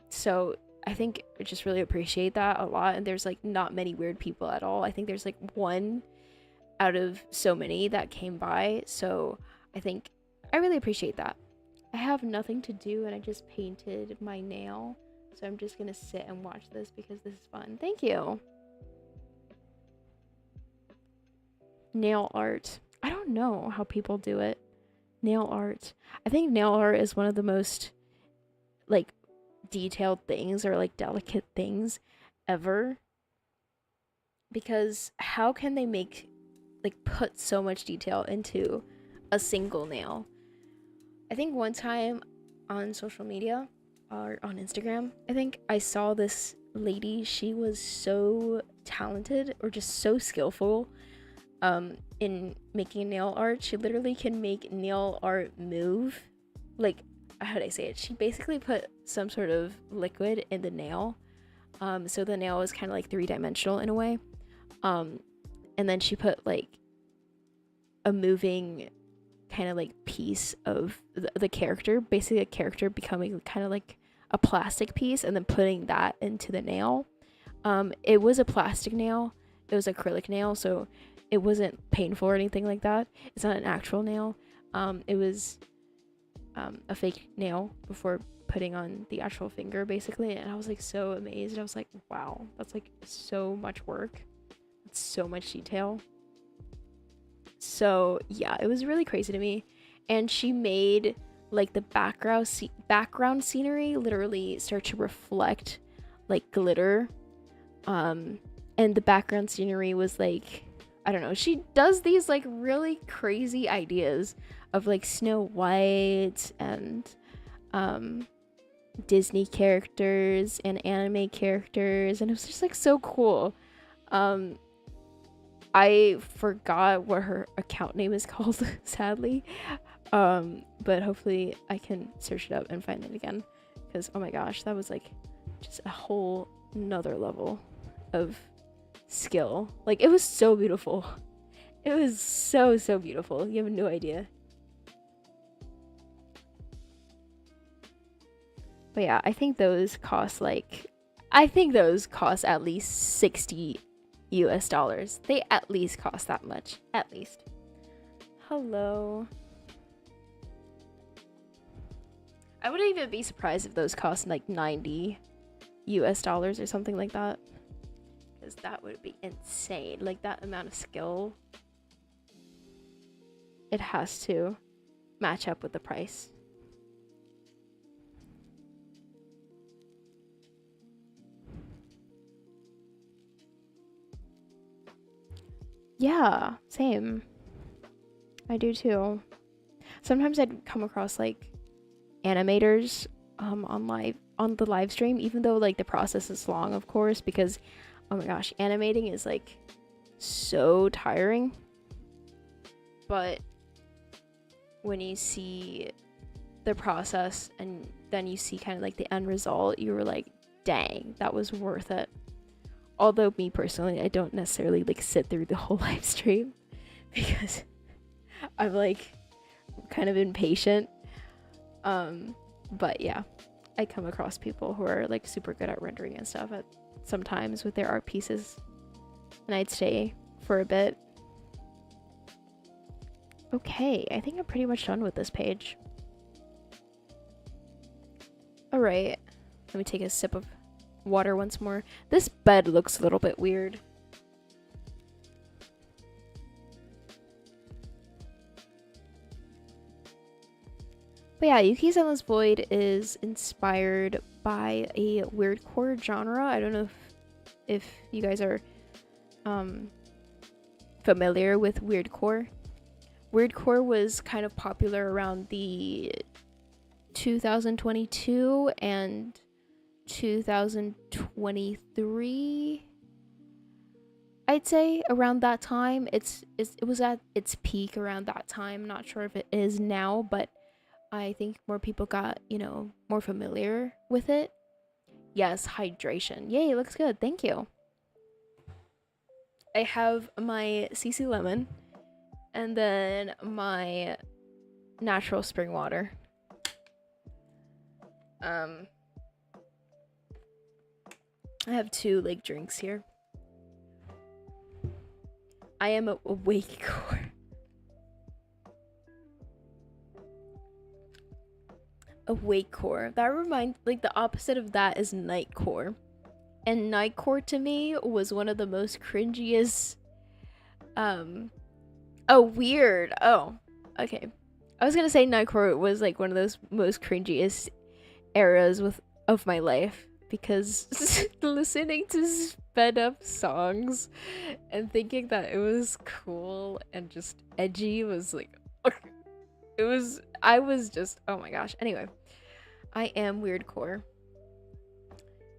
So I think I just really appreciate that a lot. And there's like not many weird people at all. I think there's like one out of so many that came by. So I think I really appreciate that. I have nothing to do and I just painted my nail. So I'm just gonna sit and watch this because this is fun. Thank you. Nail art. I don't know how people do it. Nail art. I think nail art is one of the most like detailed things, or like delicate things ever. Because how can they make, like, put so much detail into a single nail? I think one time on social media, or on Instagram, I think I saw this lady. She was so talented, or just so skillful in making nail art. She literally can make nail art move. Like, how do I say it? She basically put some sort of liquid in the nail, So the nail was kind of like three-dimensional in a way. And then she put like a moving kind of like piece of the character, basically a character becoming kind of like a plastic piece, and then putting that into the nail. It was a plastic nail. It was acrylic nail, so it wasn't painful or anything like that. It's not an actual nail. It was a fake nail before putting on the actual finger, basically. And I was like so amazed. I was like, wow, that's like so much work. It's so much detail. So yeah, it was really crazy to me. And she made like the background scenery literally start to reflect like glitter. And the background scenery was like, I don't know, she does these like really crazy ideas of like Snow White and Disney characters and anime characters, and it was just like so cool. I forgot what her account name is called, sadly. But hopefully I can search it up and find it again, because oh my gosh, that was like just a whole nother level of skill. Like, it was so beautiful. It was so beautiful. You have no idea. But yeah, I think those cost at least 60 US dollars. They at least cost that much. At least. Hello. I wouldn't even be surprised if those cost like 90 US dollars or something like that. Because that would be insane. Like, that amount of skill. It has to match up with the price. Yeah, same. I do too. Sometimes I'd come across like animators on the live stream, even though like the process is long, of course, because oh my gosh, animating is like so tiring. But when you see the process and then you see kind of like the end result, you were like, dang, that was worth it. Although me personally, I don't necessarily like sit through the whole live stream because I'm like kind of impatient. But yeah, I come across people who are like super good at rendering and stuff sometimes with their art pieces, and I'd stay for a bit. Okay, I think I'm pretty much done with this page. Alright, let me take a sip of water once more. This bed looks a little bit weird. But yeah, Yuki's Endless Void is inspired by a weirdcore genre. I don't know if you guys are familiar with weirdcore. Weirdcore was kind of popular around the 2022 and 2023, I'd say, around that time. It was at its peak around that time. Not sure if it is now, but I think more people got, more familiar with it. Yes, hydration. Yay, looks good. Thank you. I have my CC lemon and then my natural spring water. I have two like drinks here. I am awake core. Awake core. That reminds, like, the opposite of that is night core. And night core to me was one of the most cringiest. Oh, weird. Oh, okay. I was gonna say night core was like one of those most cringiest eras of my life, because listening to sped up songs and thinking that it was cool and just edgy was like, I was just, oh my gosh. Anyway, I am weirdcore.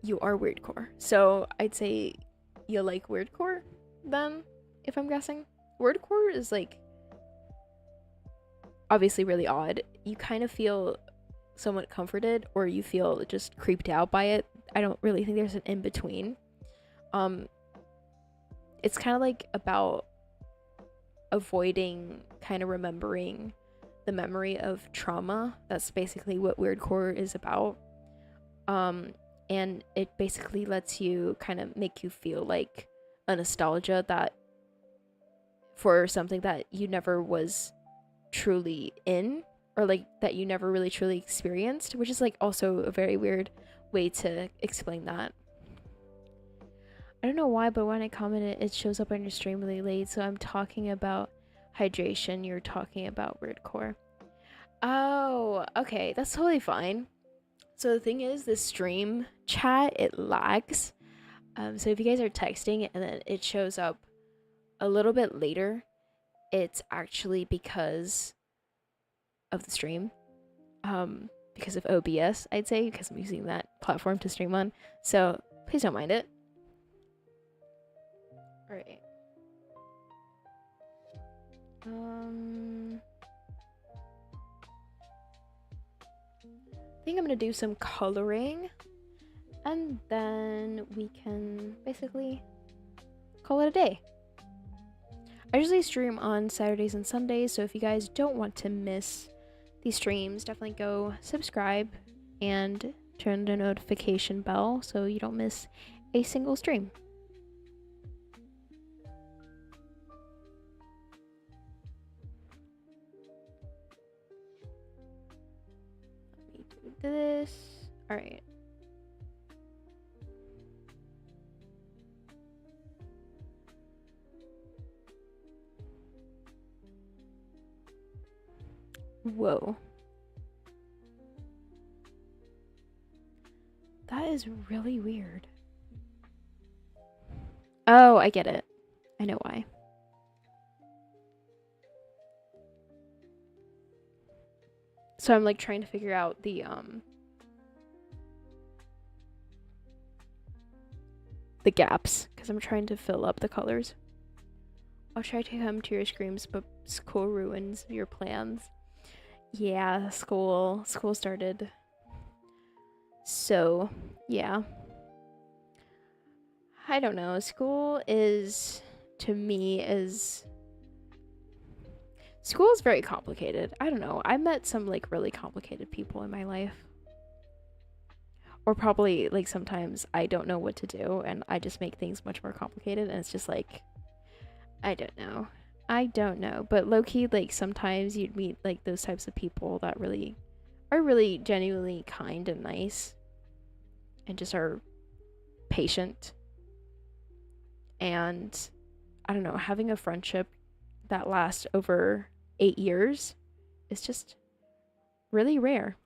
You are weirdcore. So I'd say you like weirdcore then, if I'm guessing. Weirdcore is like obviously really odd. You kind of feel somewhat comforted, or you feel just creeped out by it. I don't really think there's an in between. It's kind of like about avoiding kind of remembering the memory of trauma. That's basically what weirdcore is about. And it basically lets you kind of make you feel like a nostalgia that for something that you never was truly in, or like that you never really truly experienced, which is like also a very weird way to explain that. I don't know why, but when I commented, it shows up on your stream really late. So I'm talking about hydration. You're talking about weirdcore. Oh, okay. That's totally fine. So the thing is, the stream chat, it lags. So if you guys are texting and then it shows up a little bit later, it's actually because of the stream. Because of OBS, I'd say, because I'm using that platform to stream on. So please don't mind it. Alright. I think I'm gonna do some coloring, and then we can basically call it a day. I usually stream on Saturdays and Sundays, so if you guys don't want to miss these streams, definitely go subscribe and turn the notification bell so you don't miss a single stream. Let me do this. All right. Whoa. That is really weird. Oh, I get it. I know why. So I'm like trying to figure out the gaps because I'm trying to fill up the colors. I'll try to come to your screams, but school ruins your plans. Yeah, school started. So, yeah. I don't know. School is, to me, school is very complicated. I don't know. I met some like really complicated people in my life. Or probably like sometimes I don't know what to do and I just make things much more complicated, and it's just like, I don't know. But low-key, like sometimes you'd meet like those types of people that really are really genuinely kind and nice and just are patient. And I don't know, having a friendship that lasts over 8 years is just really rare.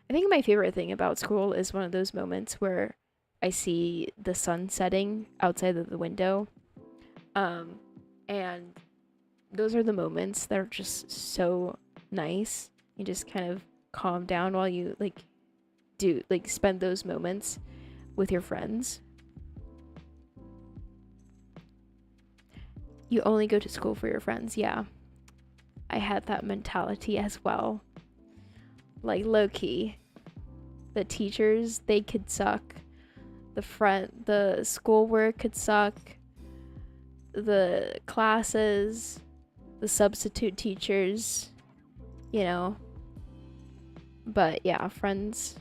I think my favorite thing about school is one of those moments where I see the sun setting outside of the window. And those are the moments that are just so nice. You just kind of calm down while you spend those moments with your friends. You only go to school for your friends. Yeah. I had that mentality as well. Like low-key, the teachers, they could suck. The schoolwork could suck. The classes, the substitute teachers, you know. But yeah, friends,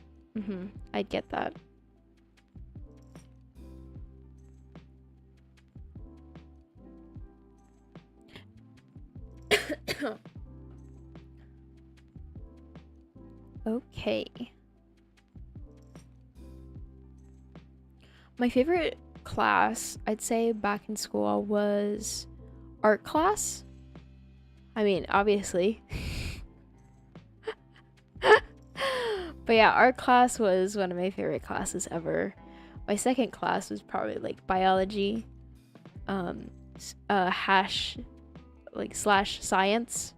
I'd get that. Okay. My favorite class, I'd say back in school, was art class. I mean, obviously. But yeah, art class was one of my favorite classes ever. My second class was probably like biology, slash science.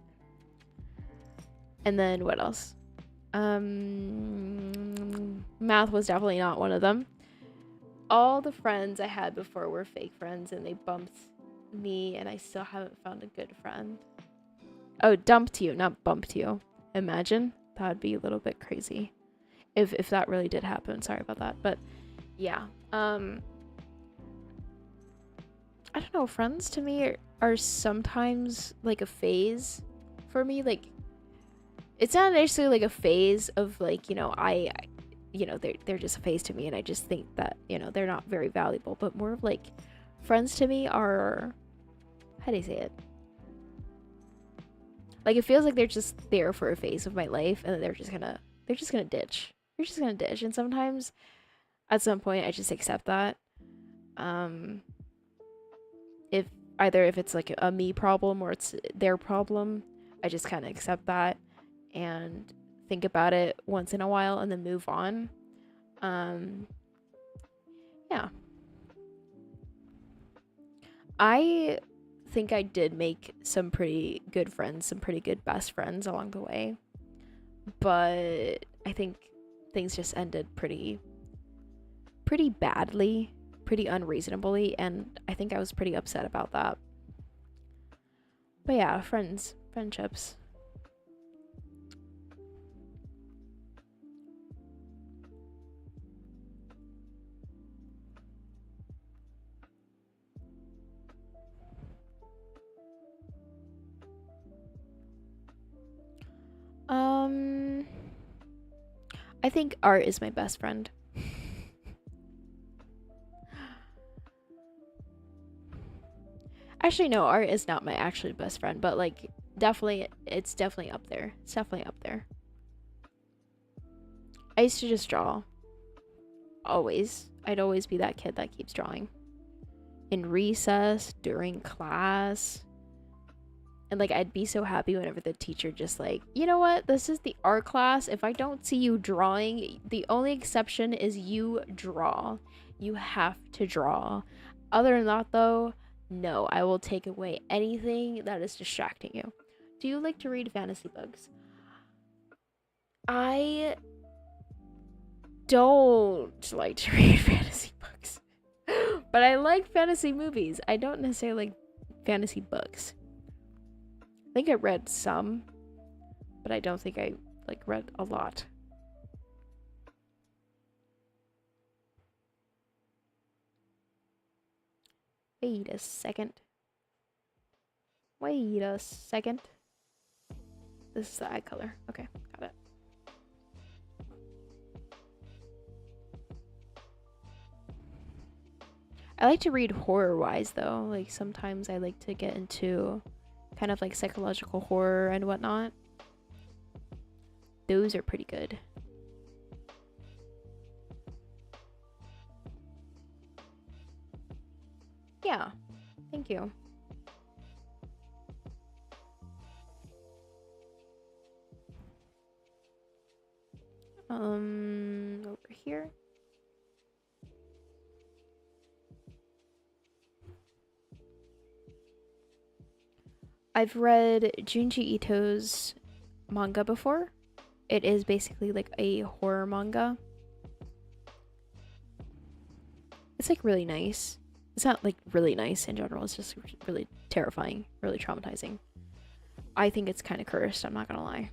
And then what else? Math was definitely not one of them. All the friends I had before were fake friends, and they bumped me, and I still haven't found a good friend. Oh, dumped you, not bumped you. Imagine. that'd be a little bit crazy if that really did happen. Sorry about that. But yeah, I don't know, friends to me are sometimes like a phase for me. Like, it's not necessarily like a phase of like, you know, they're just a phase to me, and I just think that, you know, they're not very valuable. But more of like, friends to me are, how do you say it? Like, it feels like they're just there for a phase of my life, and then they're just gonna ditch. They're just gonna ditch, and sometimes, at some point, I just accept that. If if it's like a me problem or it's their problem, I just kind of accept that and think about it once in a while and then move on. Yeah. I think I did make some pretty good friends, some pretty good best friends along the way. But I think things just ended pretty badly, pretty unreasonably, and I think I was pretty upset about that. But yeah, friendships. I think art is my best friend. Actually, no, art is not my actually best friend, but like, it's definitely up there. It's definitely up there. I used to just draw. Always. I'd always be that kid that keeps drawing. In recess, during class. And like, I'd be so happy whenever the teacher just like, you know what? This is the art class. If I don't see you drawing, the only exception is you draw. You have to draw. Other than that, though, no, I will take away anything that is distracting you. Do you like to read fantasy books? I don't like to read fantasy books. But I like fantasy movies. I don't necessarily like fantasy books. I think I read some, but I don't think I like read a lot. Wait a second. Wait a second. This is the eye color. Okay, got it. I like to read horror-wise, though. Like, sometimes I like to get into kind of like psychological horror and whatnot. Those are pretty good. Yeah, thank you. Over here. I've read Junji Ito's manga before. It is basically like a horror manga. It's like really nice. It's not like really nice in general. It's just really terrifying, really traumatizing. I think it's kind of cursed, I'm not gonna lie.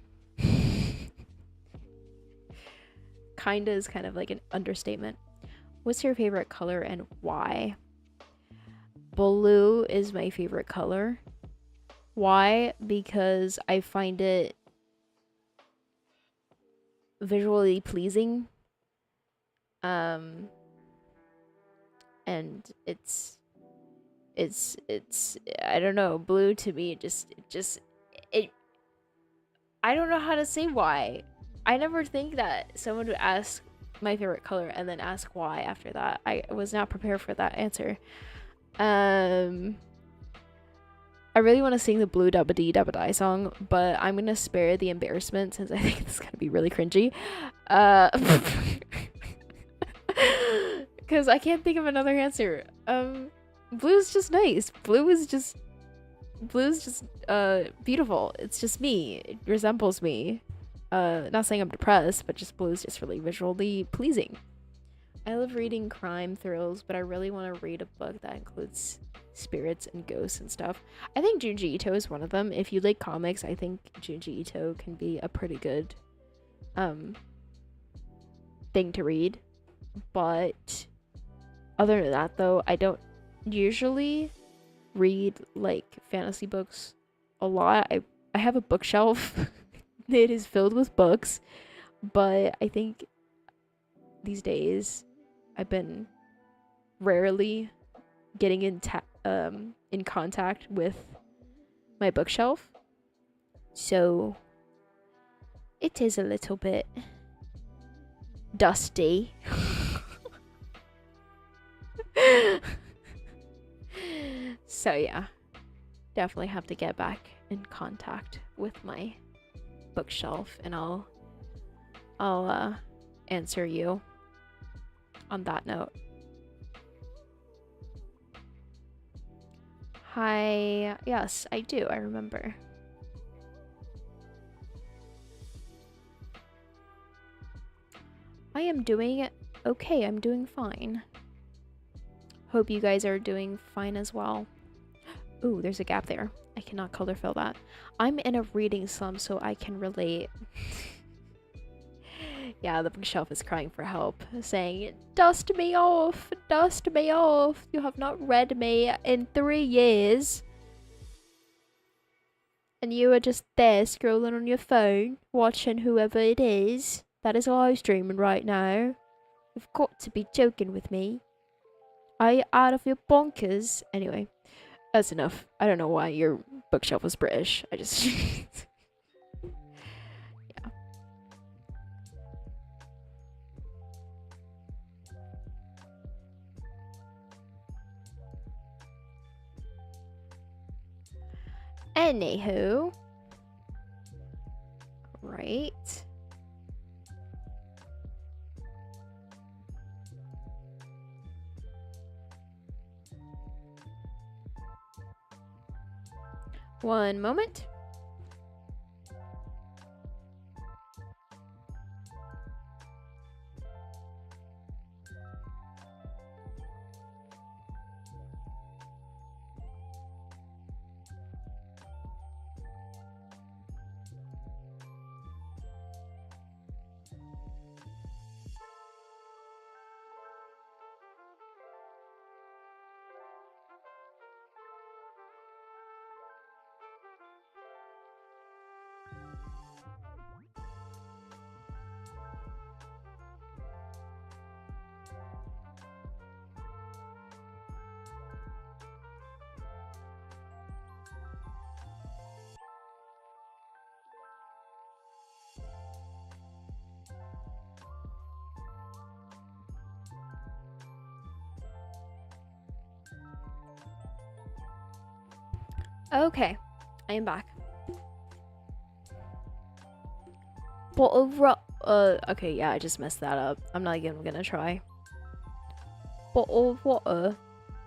Kinda is kind of like an understatement. What's your favorite color and why? Blue is my favorite color. Why? Because I find it visually pleasing. And it's I don't know, blue to me it I don't know how to say why. I never think that someone would ask my favorite color and then ask why after that. I was not prepared for that answer. I really want to sing the Blue Dabba Dee Dabba Die song, but I'm gonna spare the embarrassment since I think it's gonna be really cringy. Because I can't think of another answer. Blue's just nice. Blue's just beautiful. It's just me. It resembles me. Not saying I'm depressed, but just blue's just really visually pleasing. I love reading crime thrills, but I really want to read a book that includes spirits and ghosts and stuff. I think Junji Ito is one of them. If you like comics, I think Junji Ito can be a pretty good thing to read. But other than that, though, I don't usually read like fantasy books a lot. I have a bookshelf. It is filled with books, but I think these days I've been rarely getting in contact with my bookshelf. So it is a little bit dusty. So yeah, definitely have to get back in contact with my bookshelf, and I'll answer you on that note. Hi, yes, I do. I remember. I am doing okay. I'm doing fine. Hope you guys are doing fine as well. Ooh, there's a gap there. I cannot color fill that. I'm in a reading slump, so I can relate. Yeah, the bookshelf is crying for help, saying, dust me off, dust me off. You have not read me in 3 years. And you are just there scrolling on your phone, watching whoever it is that is live streaming right now. You've got to be joking with me. Are you out of your bonkers? Anyway, that's enough. I don't know why your bookshelf was British. I just... yeah. Anywho. Right. One moment. Okay, I am back. Okay, yeah, I just messed that up. I'm not even gonna try. Bottle of water.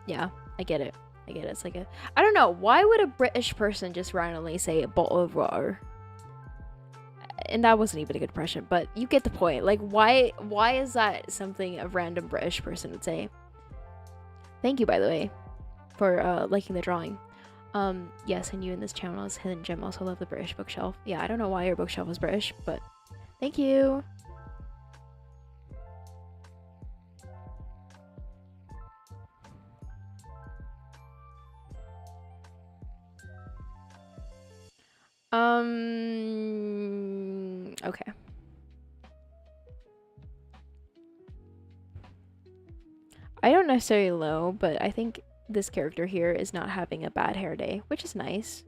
Yeah, I get it. I get it. It's like a... I don't know. Why would a British person just randomly say a bottle of water? And that wasn't even a good impression, but you get the point. Like, why is that something a random British person would say? Thank you, by the way, for liking the drawing. Yes, and you in this channel is Hidden Gem. Also love the British bookshelf. Yeah, I don't know why your bookshelf is British, but thank you. Okay. I don't necessarily know, but I think this character here is not having a bad hair day, which is nice.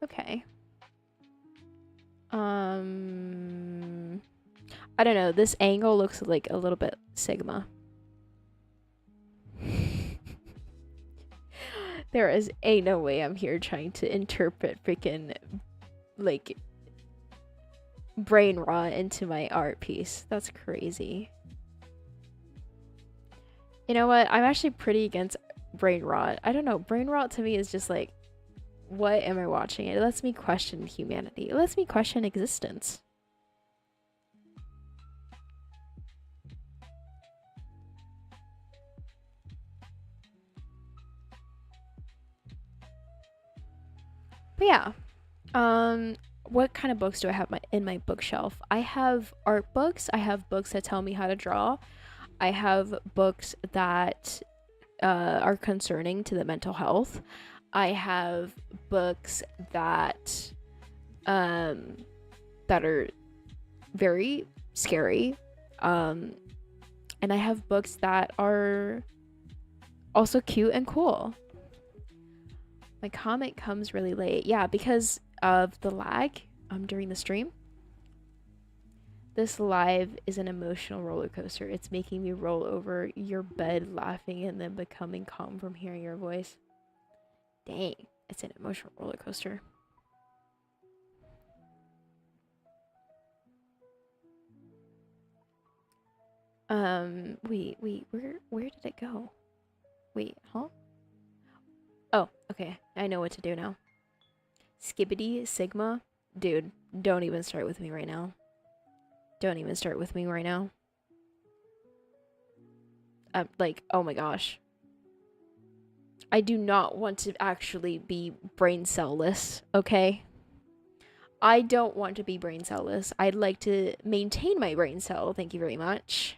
Okay. I don't know. This angle looks like a little bit Sigma. There is no way I'm here trying to interpret freaking like brain rot into my art piece. That's crazy. You know what? I'm actually pretty against brain rot. I don't know. Brain rot to me is just like, what am I watching? It lets me question humanity. It lets me question existence. But yeah. what kind of books do I have in my bookshelf? I have art books. I have books that tell me how to draw. I have books that are concerning to the mental health. I have books that that are very scary. And I have books that are also cute and cool. My comment comes really late. Yeah, because of the lag during the stream. This live is an emotional roller coaster. It's making me roll over your bed laughing and then becoming calm from hearing your voice. Dang, it's an emotional roller coaster. Wait, where did it go? Wait, huh? Oh, okay. I know what to do now. Skibbity Sigma? Dude, don't even start with me right now. Don't even start with me right now. Like, oh my gosh. I do not want to actually be brain cell-less, okay? I don't want to be brain cell-less. I'd like to maintain my brain cell, thank you very much.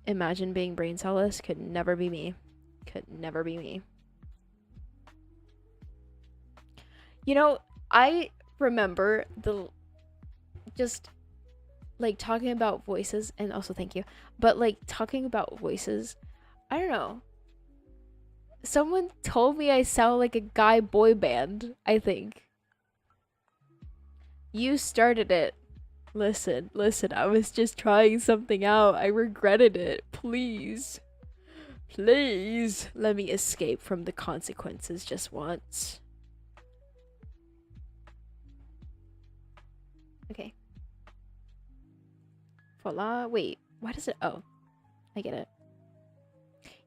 Imagine being brain cell-less. Could never be me. Could never be me. You know, I remember just like talking about voices, and also thank you, but like talking about voices, I don't know. Someone told me I sound like a guy boy band, I think. You started it. Listen, I was just trying something out. I regretted it. Please. Please. Let me escape from the consequences just once. Okay. Voila. Wait, why does it... Oh, I get it.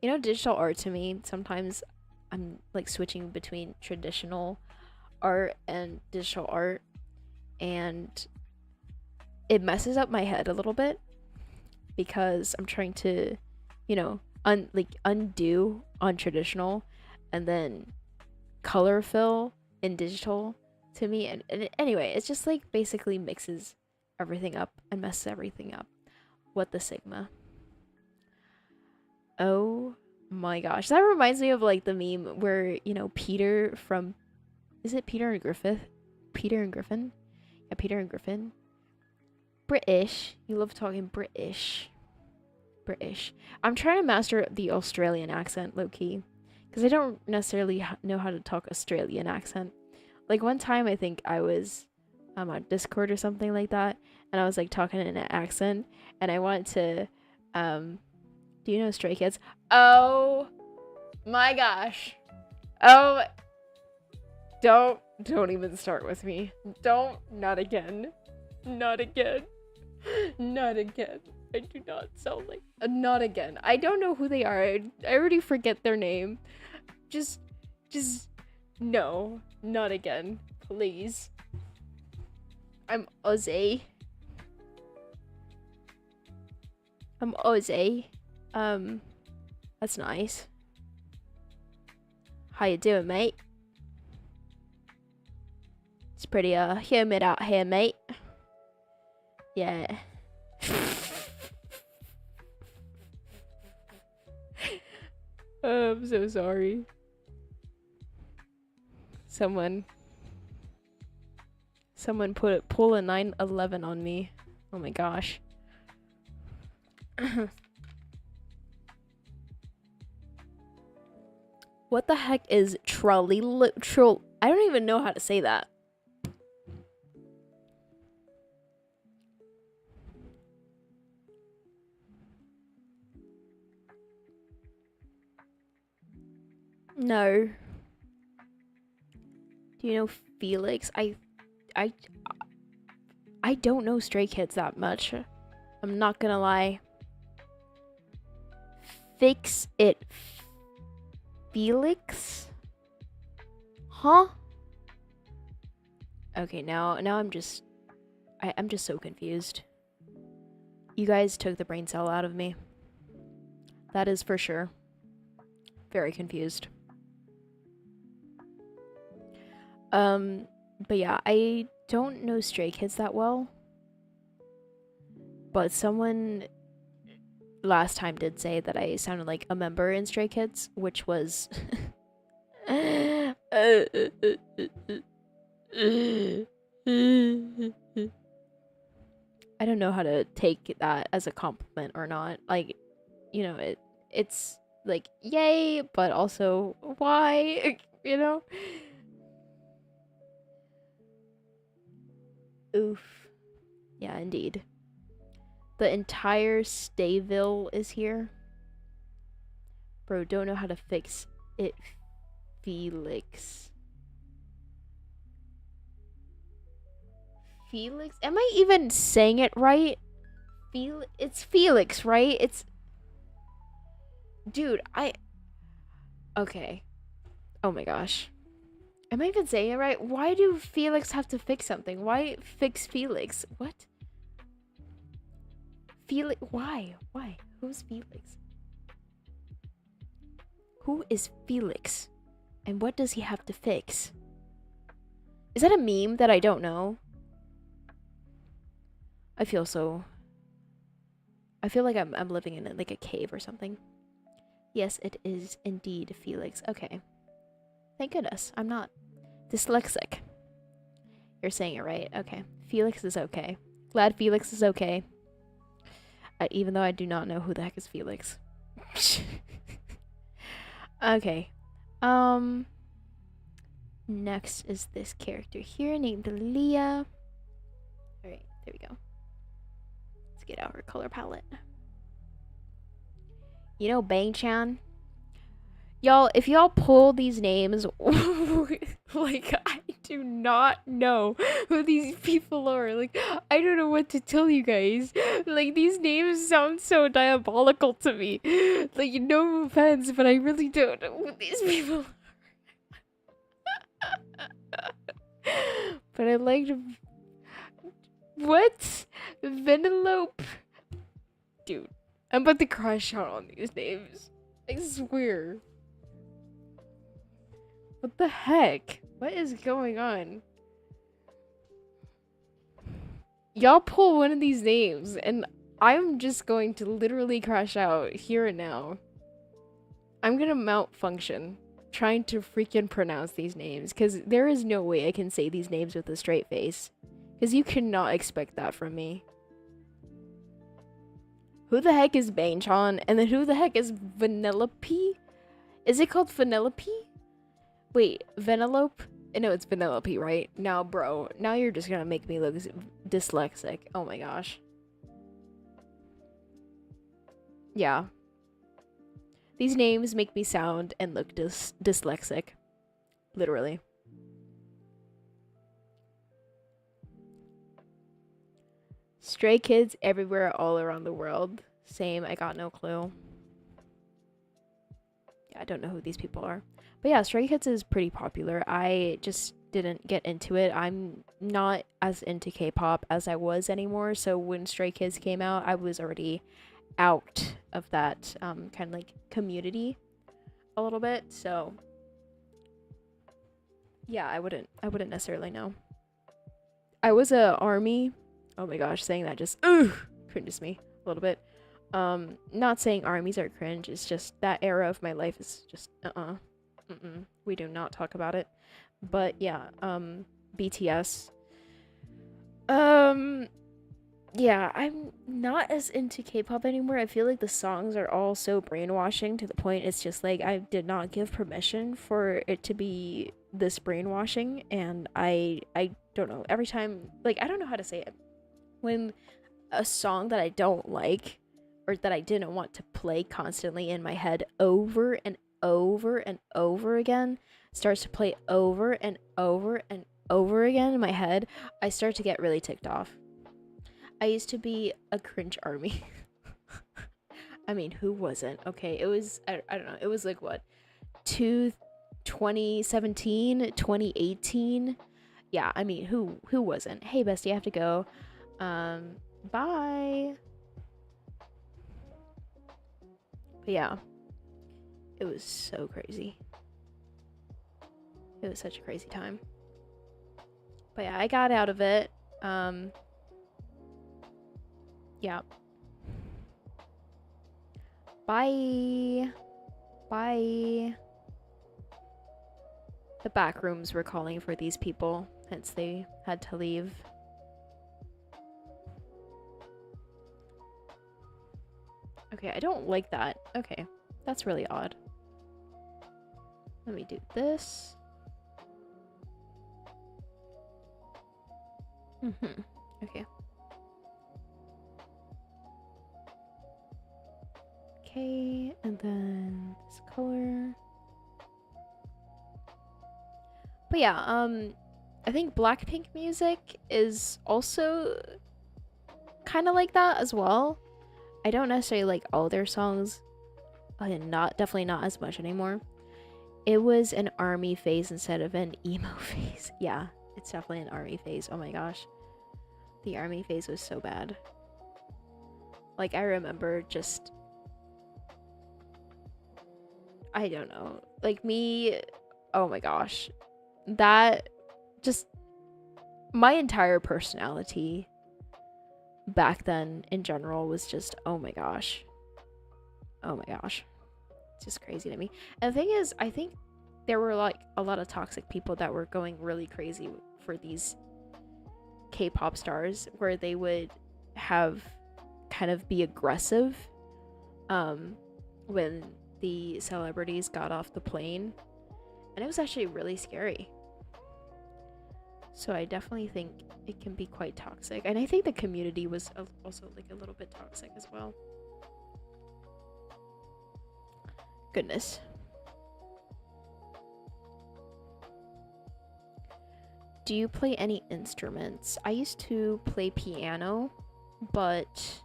You know, digital art to me, sometimes I'm like switching between traditional art and digital art, and it messes up my head a little bit because I'm trying to, you know, undo on traditional and then color fill in digital to me. And anyway, it's just like basically mixes everything up and messes everything up. What the Sigma? Oh my gosh. That reminds me of like the meme where, you know, Peter from... Is it Peter and Griffith? Peter and Griffin? Yeah, Peter and Griffin. British. You love talking British. British. I'm trying to master the Australian accent, low-key. Because I don't necessarily know how to talk Australian accent. Like one time I think I was on Discord or something like that, and I was like talking in an accent, and I wanted to do you know Stray Kids? Oh my gosh. Oh, don't even start with me. Not again. Not again. Not again. I do not sound like... not again. I don't know who they are. I already forget their name. Just... No. Not again. Please. I'm Ozzy. That's nice. How you doing, mate? It's pretty humid out here, mate. Yeah. I'm so sorry. Someone pull a 911 on me. Oh my gosh. What the heck is trolley? I don't even know how to say that. No. Do you know Felix? I don't know Stray Kids that much. I'm not gonna lie. Fix it. Felix? Huh? Okay, now I'm just... I'm just so confused. You guys took the brain cell out of me. That is for sure. Very confused. But yeah, I don't know Stray Kids that well, but someone last time did say that I sounded like a member in Stray Kids, which was I don't know how to take that as a compliment or not. Like, it's like yay, but also why, you know? Oof. Yeah, indeed. The entire Stayville is here. Bro, don't know how to fix it, Felix. Felix? Am I even saying it right? It's Felix, right? It's... Dude, Okay. Oh my gosh. Am I even saying it right? Why do Felix have to fix something? Why fix Felix? What? Felix? Why? Why? Who's Felix? Who is Felix? And what does he have to fix? Is that a meme that I don't know? I feel like I'm living in like a cave or something. Yes, it is indeed Felix. Okay. Thank goodness. I'm not dyslexic. You're saying it right. Okay. Felix is okay. Glad Felix is okay. Even though I do not know who the heck is Felix. Okay. Next is this character here named Leah. Alright, there we go. Let's get out her color palette. You know Bang-chan? Y'all, if y'all pull these names, like, I do not know who these people are. Like, I don't know what to tell you guys. Like, these names sound so diabolical to me. Like, no offense, but I really don't know who these people are. But I liked... What? Vanellope? Dude, I'm about to crash out on these names. I swear. What the heck? What is going on? Y'all pull one of these names and I'm just going to literally crash out here and now. I'm gonna malfunction trying to freaking pronounce these names because there is no way I can say these names with a straight face. Because you cannot expect that from me. Who the heck is Bang-chan? And then who the heck is Vanellope? Is it called Vanellope? Wait, Vanellope? No, it's Vanellope, right? Now, bro, now you're just gonna make me look dyslexic. Oh my gosh. Yeah. These names make me sound and look dyslexic. Literally. Stray Kids everywhere all around the world. Same, I got no clue. Yeah, I don't know who these people are. But yeah, Stray Kids is pretty popular. I just didn't get into it. I'm not as into K-pop as I was anymore. So when Stray Kids came out, I was already out of that kind of like community a little bit. So yeah, I wouldn't necessarily know. I was a ARMY. Oh my gosh, saying that just cringes me a little bit. Not saying armies are cringe, it's just that era of my life is just we do not talk about it. But yeah, BTS. Yeah, I'm not as into K-pop anymore. I feel like the songs are all so brainwashing to the point it's just like I did not give permission for it to be this brainwashing, and I don't know. Every time, like, I don't know how to say it. When a song that I don't like or that I didn't want to play constantly in my head over and over and over again starts to play over and over and over again in my head, I start to get really ticked off. I used to be a cringe army. I mean, who wasn't? Okay, it was, I don't know, it was like what? 2017, 2018? Yeah, I mean, who wasn't? Hey, bestie, I have to go. Bye. But yeah, it was so crazy. It was such a crazy time. But yeah, I got out of it. Yeah. Bye. Bye. The back rooms were calling for these people, hence they had to leave. Okay, I don't like that. Okay, that's really odd. Let me do this. Okay. Okay, and then this color. But yeah, I think Blackpink music is also kind of like that as well. I don't necessarily like all their songs. Definitely not as much anymore. It was an army phase instead of an emo phase. Yeah, it's definitely an army phase. Oh my gosh. The army phase was so bad. Like, I remember just... I don't know. Like, me... Oh my gosh. That... Just... My entire personality back then, in general, was just... Oh my gosh. Oh my gosh. It's just crazy to me. And the thing is, I think there were, like, a lot of toxic people that were going really crazy for these K-pop stars, where they would have kind of be aggressive when the celebrities got off the plane, and it was actually really scary. So I definitely think it can be quite toxic, and I think the community was also like a little bit toxic as well. Goodness. Do you play any instruments? I used to play piano, but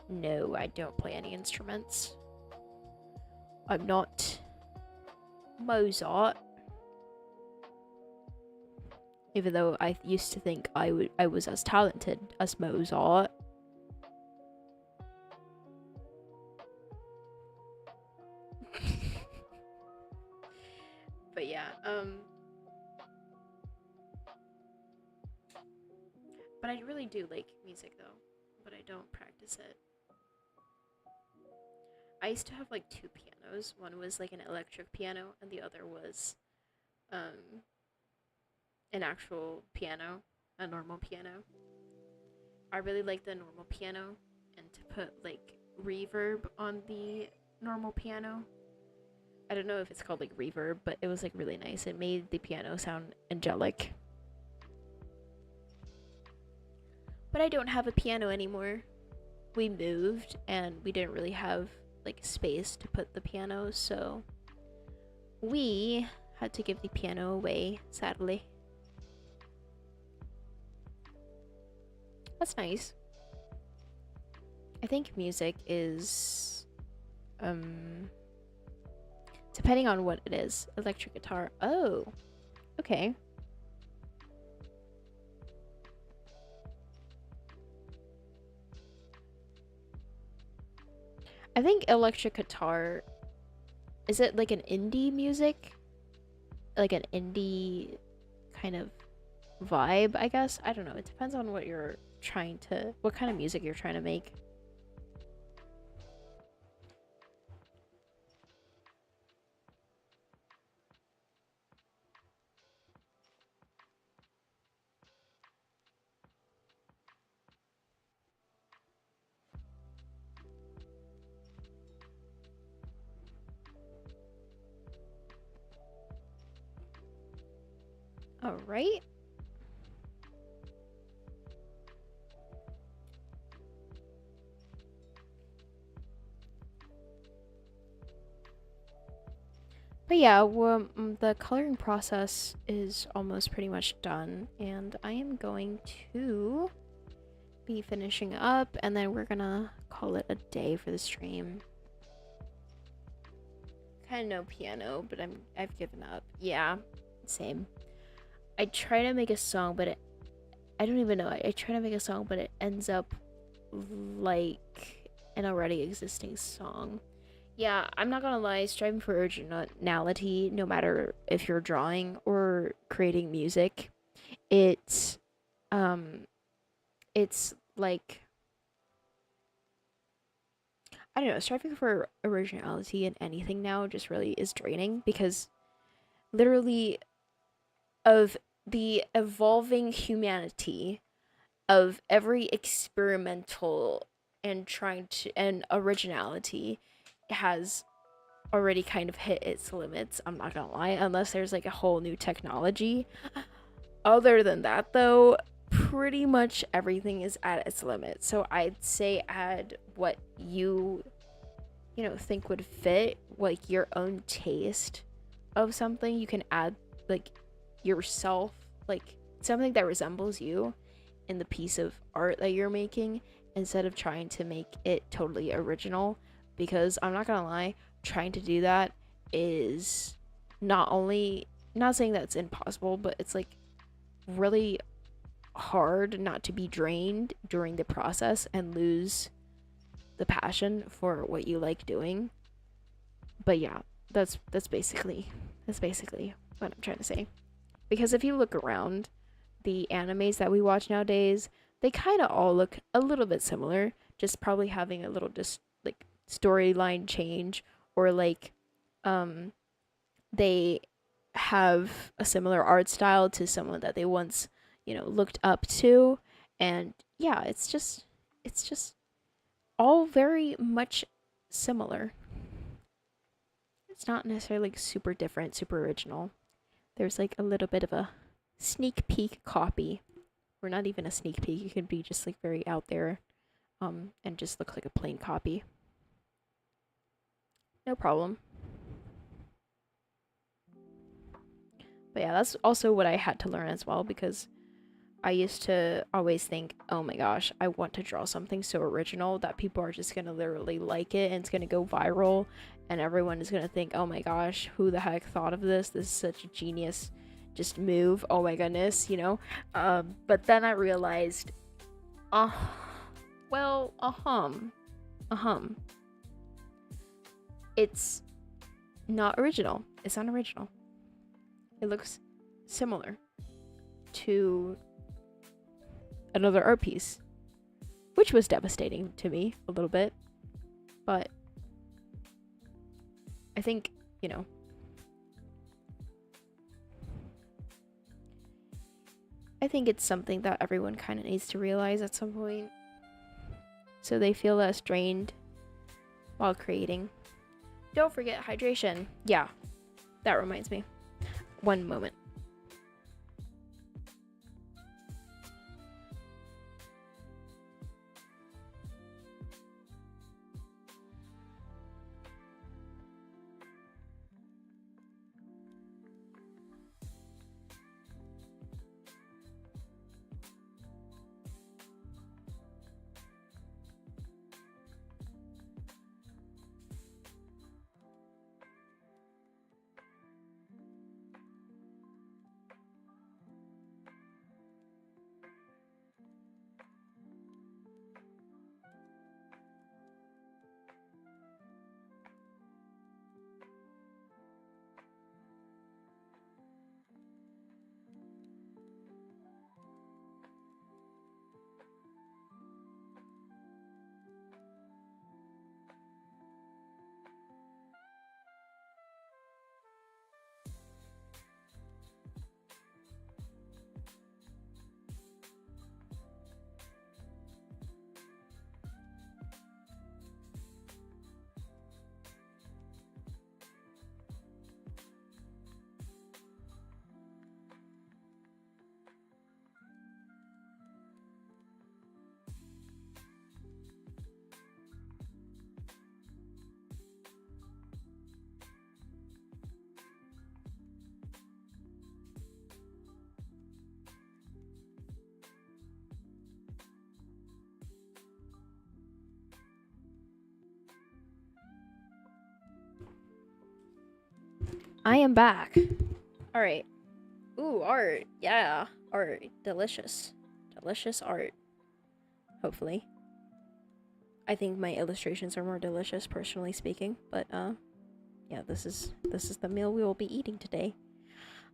no, I don't play any instruments. I'm not Mozart. Even though I used to think I was as talented as Mozart. But yeah, but I really do like music though, but I don't practice it. I used to have like two pianos. One was like an electric piano, and the other was um an actual piano, a normal piano. I really like the normal piano, and to put like reverb on the normal piano. I don't know if it's called like reverb, but it was like really nice. It made the piano sound angelic. But I don't have a piano anymore. We moved and we didn't really have like space to put the piano, so we had to give the piano away, sadly. That's nice. I think music is depending on what it is. Electric guitar. Oh. Okay. I think electric guitar, is it like an indie music? Like an indie kind of vibe, I guess? I don't know. It depends on what you're trying to, what kind of music you're trying to make. All right. But yeah, well, the coloring process is almost pretty much done, and I am going to be finishing up, and then we're gonna call it a day for the stream. Kind of know piano, but I've given up. Yeah, same. I try to make a song, but I don't even know. I try to make a song, but it ends up like an already existing song. Yeah, I'm not gonna lie, striving for originality, no matter if you're drawing or creating music, It's um it's like, I don't know, striving for originality in anything now just really is draining, because literally of the evolving humanity of every experimental and trying to and originality has already kind of hit its limits. I'm not gonna lie, unless there's like a whole new technology. Other than that, though, pretty much everything is at its limit. So I'd say add what you think would fit like your own taste of something. You can add like yourself, like something that resembles you in the piece of art that you're making, instead of trying to make it totally original. Because I'm not gonna lie, trying to do that is not only, not saying that it's impossible, but it's like really hard not to be drained during the process and lose the passion for what you like doing. But yeah, that's basically what I'm trying to say. Because if you look around, the animes that we watch nowadays, they kind of all look a little bit similar, just probably having a little just like storyline change, or like um they have a similar art style to someone that they once, looked up to. And yeah, it's just all very much similar. It's not necessarily like super different, super original. There's like a little bit of a sneak peek copy, or not even a sneak peek. It could be just like very out there, and just look like a plain copy. No problem. But yeah, that's also what I had to learn as well, because I used to always think, oh my gosh, I want to draw something so original that people are just gonna literally like it and it's gonna go viral, and everyone is gonna think, oh my gosh, who the heck thought of this? This is such a genius just move. Oh my goodness. But then I realized, uh, well, it's not original. It's not original. It looks similar to another art piece, which was devastating to me a little bit. But I think, I think it's something that everyone kind of needs to realize at some point, so they feel less drained while creating. Don't forget hydration. Yeah, that reminds me. One moment. I am back. All right. Ooh, art. Yeah, art. Delicious. Delicious art. Hopefully. I think my illustrations are more delicious, personally speaking, but yeah, this is the meal we will be eating today.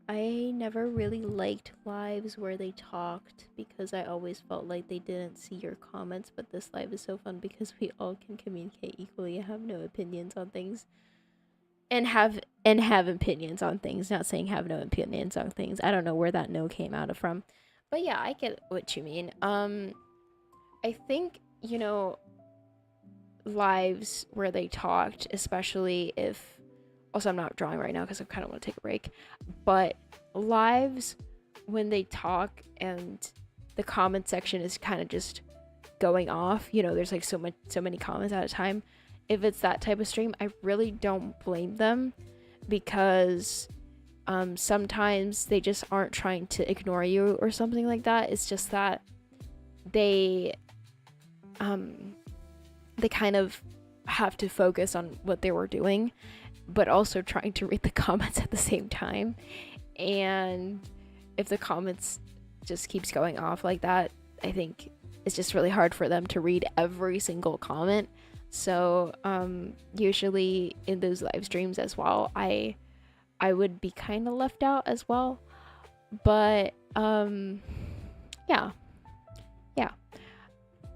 I never really liked lives where they talked because I always felt like they didn't see your comments, but this live is so fun because we all can communicate equally and have no opinions on things. And have opinions on things, not saying have no opinions on things. I don't know where that no came out of from. But yeah, I get what you mean. I think, lives where they talked, especially if also I'm not drawing right now because I kind of want to take a break, but lives when they talk and the comment section is kind of just going off, there's like so many comments at a time. If it's that type of stream, I really don't blame them because sometimes they just aren't trying to ignore you or something like that. It's just that they kind of have to focus on what they were doing, but also trying to read the comments at the same time. And if the comments just keeps going off like that, I think it's just really hard for them to read every single comment. So usually in those live streams as well, I would be kind of left out as well. But yeah.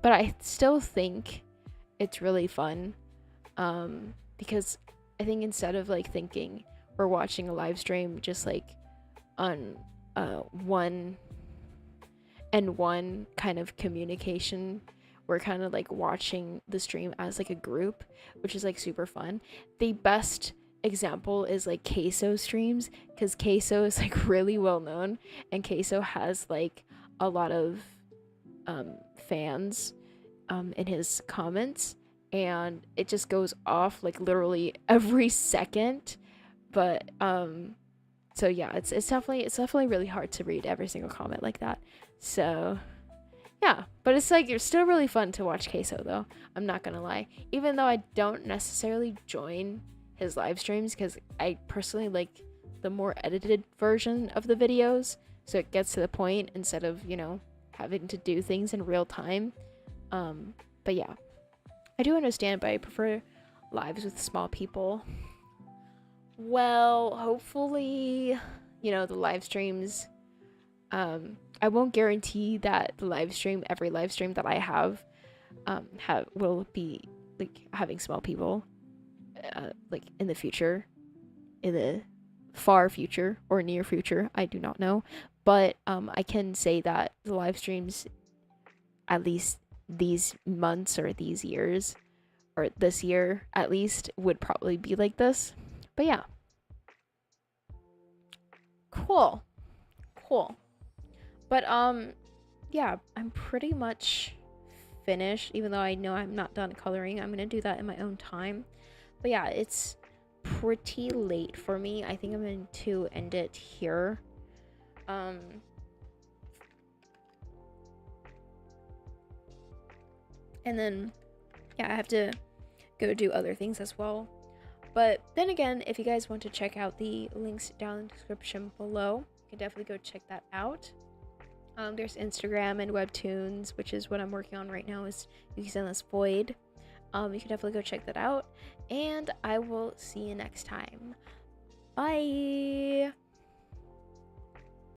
But I still think it's really fun because I think instead of like thinking we're watching a live stream just like on one kind of communication, we're kind of like watching the stream as like a group, which is like super fun. The best example is like Queso streams, because Queso is like really well known and Queso has like a lot of fans in his comments, and it just goes off like literally every second. But so yeah, it's definitely really hard to read every single comment like that. So yeah, but it's like it's still really fun to watch Queso though, I'm not gonna lie, even though I don't necessarily join his live streams because I personally like the more edited version of the videos, so it gets to the point instead of having to do things in real time. But yeah, I do understand, but I prefer lives with small people. Well, hopefully, the live streams, I won't guarantee that every live stream that I have will be like having small people like in the future, in the far future or near future, I do not know. But I can say that the live streams, at least these months or these years, or this year at least, would probably be like this. But yeah. Cool. But yeah, I'm pretty much finished, even though I know I'm not done coloring. I'm gonna do that in my own time. But yeah, it's pretty late for me. I think I'm going to end it here. And then yeah, I have to go do other things as well. But then again, if you guys want to check out the links down in the description below, you can definitely go check that out. There's Instagram and Webtoons, which is what I'm working on right now, is Yuki's Void. You can definitely go check that out. And I will see you next time. Bye!